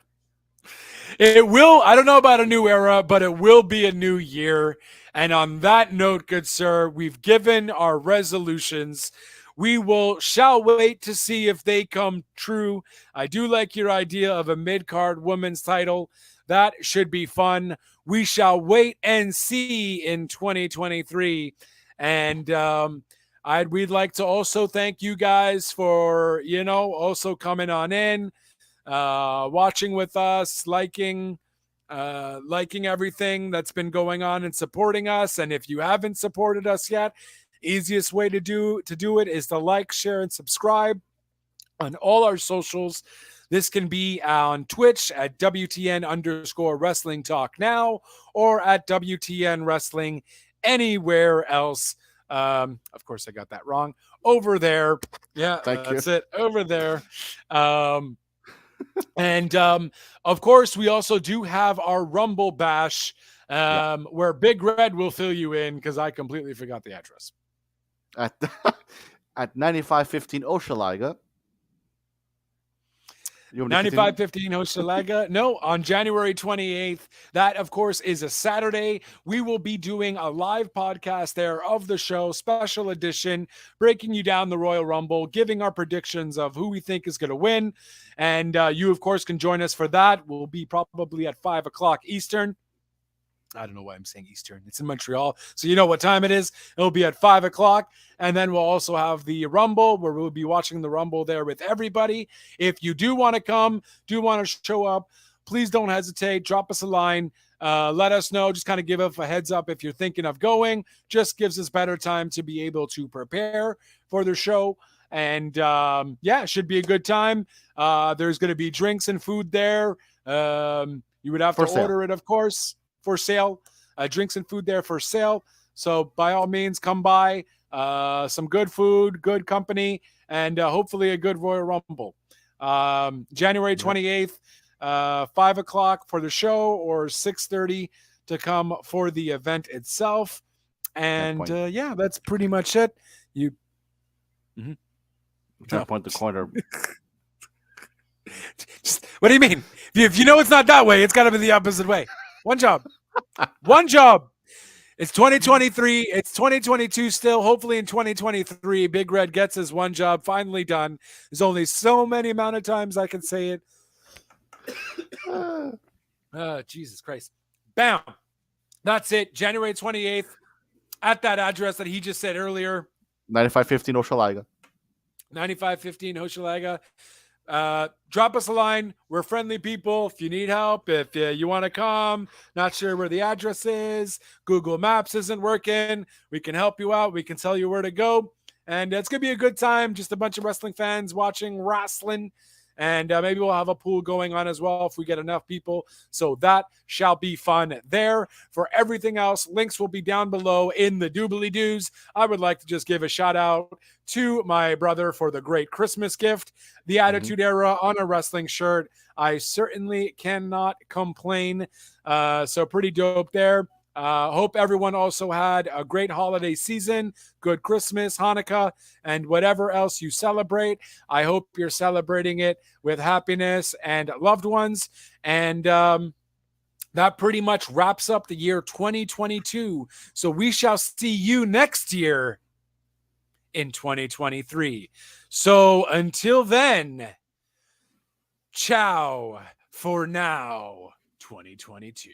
It will, I don't know about a new era, but it will be a new year. And on that note, good sir, we've given our resolutions. We shall wait to see if they come true. I do like your idea of a mid-card women's title. That should be fun. We shall wait and see in 2023. And we'd like to also thank you guys for, also coming on in, watching with us, liking everything that's been going on and supporting us. And if you haven't supported us yet, easiest way to do it is to like, share, and subscribe on all our socials. This can be on Twitch at WTN_Wrestling Talk Now, or at WTN Wrestling anywhere else. Of course, I got that wrong. Over there. Yeah, Thank you. that's it. Over there. And of course, we also do have our Rumble Bash, where Big Red will fill you in because I completely forgot the address. At at 9515 Oshalaga. 9515 Hochelaga. No, on January 28th. That, of course, is a Saturday. We will be doing a live podcast there of the show, special edition, breaking you down the Royal Rumble, giving our predictions of who we think is going to win. And you, of course, can join us for that. We'll be probably at 5 o'clock Eastern. I don't know why I'm saying Eastern. It's in Montreal. So you know what time it is. It'll be at 5 o'clock. And then we'll also have the Rumble, where we'll be watching the Rumble there with everybody. If you do want to come, do want to show up, please don't hesitate. Drop us a line. Let us know. Just kind of give us a heads up if you're thinking of going. Just gives us better time to be able to prepare for the show. And it should be a good time. There's going to be drinks and food there. You would have to order it, of course, for sale. Drinks and food there for sale. So by all means, come by. Some good food, good company, and hopefully a good Royal Rumble. January 28th, 5 o'clock for the show, or 6:30 to come for the event itself. And that's pretty much it. Mhm. I'm trying to point the corner. What do you mean? If you know it's not that way, it's got to be the opposite way. One job. One job. It's 2023. It's 2022 still. Hopefully in 2023, Big Red gets his one job finally done. There's only so many amount of times I can say it. Jesus Christ. Bam. That's it. January 28th at that address that he just said earlier. 9515 Oshalaga. 9515 Hochelaga. Drop us a line. We're friendly people. If you need help, if you want to come, not sure where the address is, Google Maps isn't working, we can help you out. We can tell you where to go. And it's going to be a good time. Just a bunch of wrestling fans watching wrestling. And maybe we'll have a pool going on as well if we get enough people. So that shall be fun there. For everything else, links will be down below in the doobly-doos. I would like to just give a shout out to my brother for the great Christmas gift, the Attitude Era on a wrestling shirt. I certainly cannot complain. So pretty dope there. Hope everyone also had a great holiday season, good Christmas, Hanukkah, and whatever else you celebrate. I hope you're celebrating it with happiness and loved ones. And that pretty much wraps up the year 2022. So we shall see you next year in 2023. So until then, ciao for now, 2022.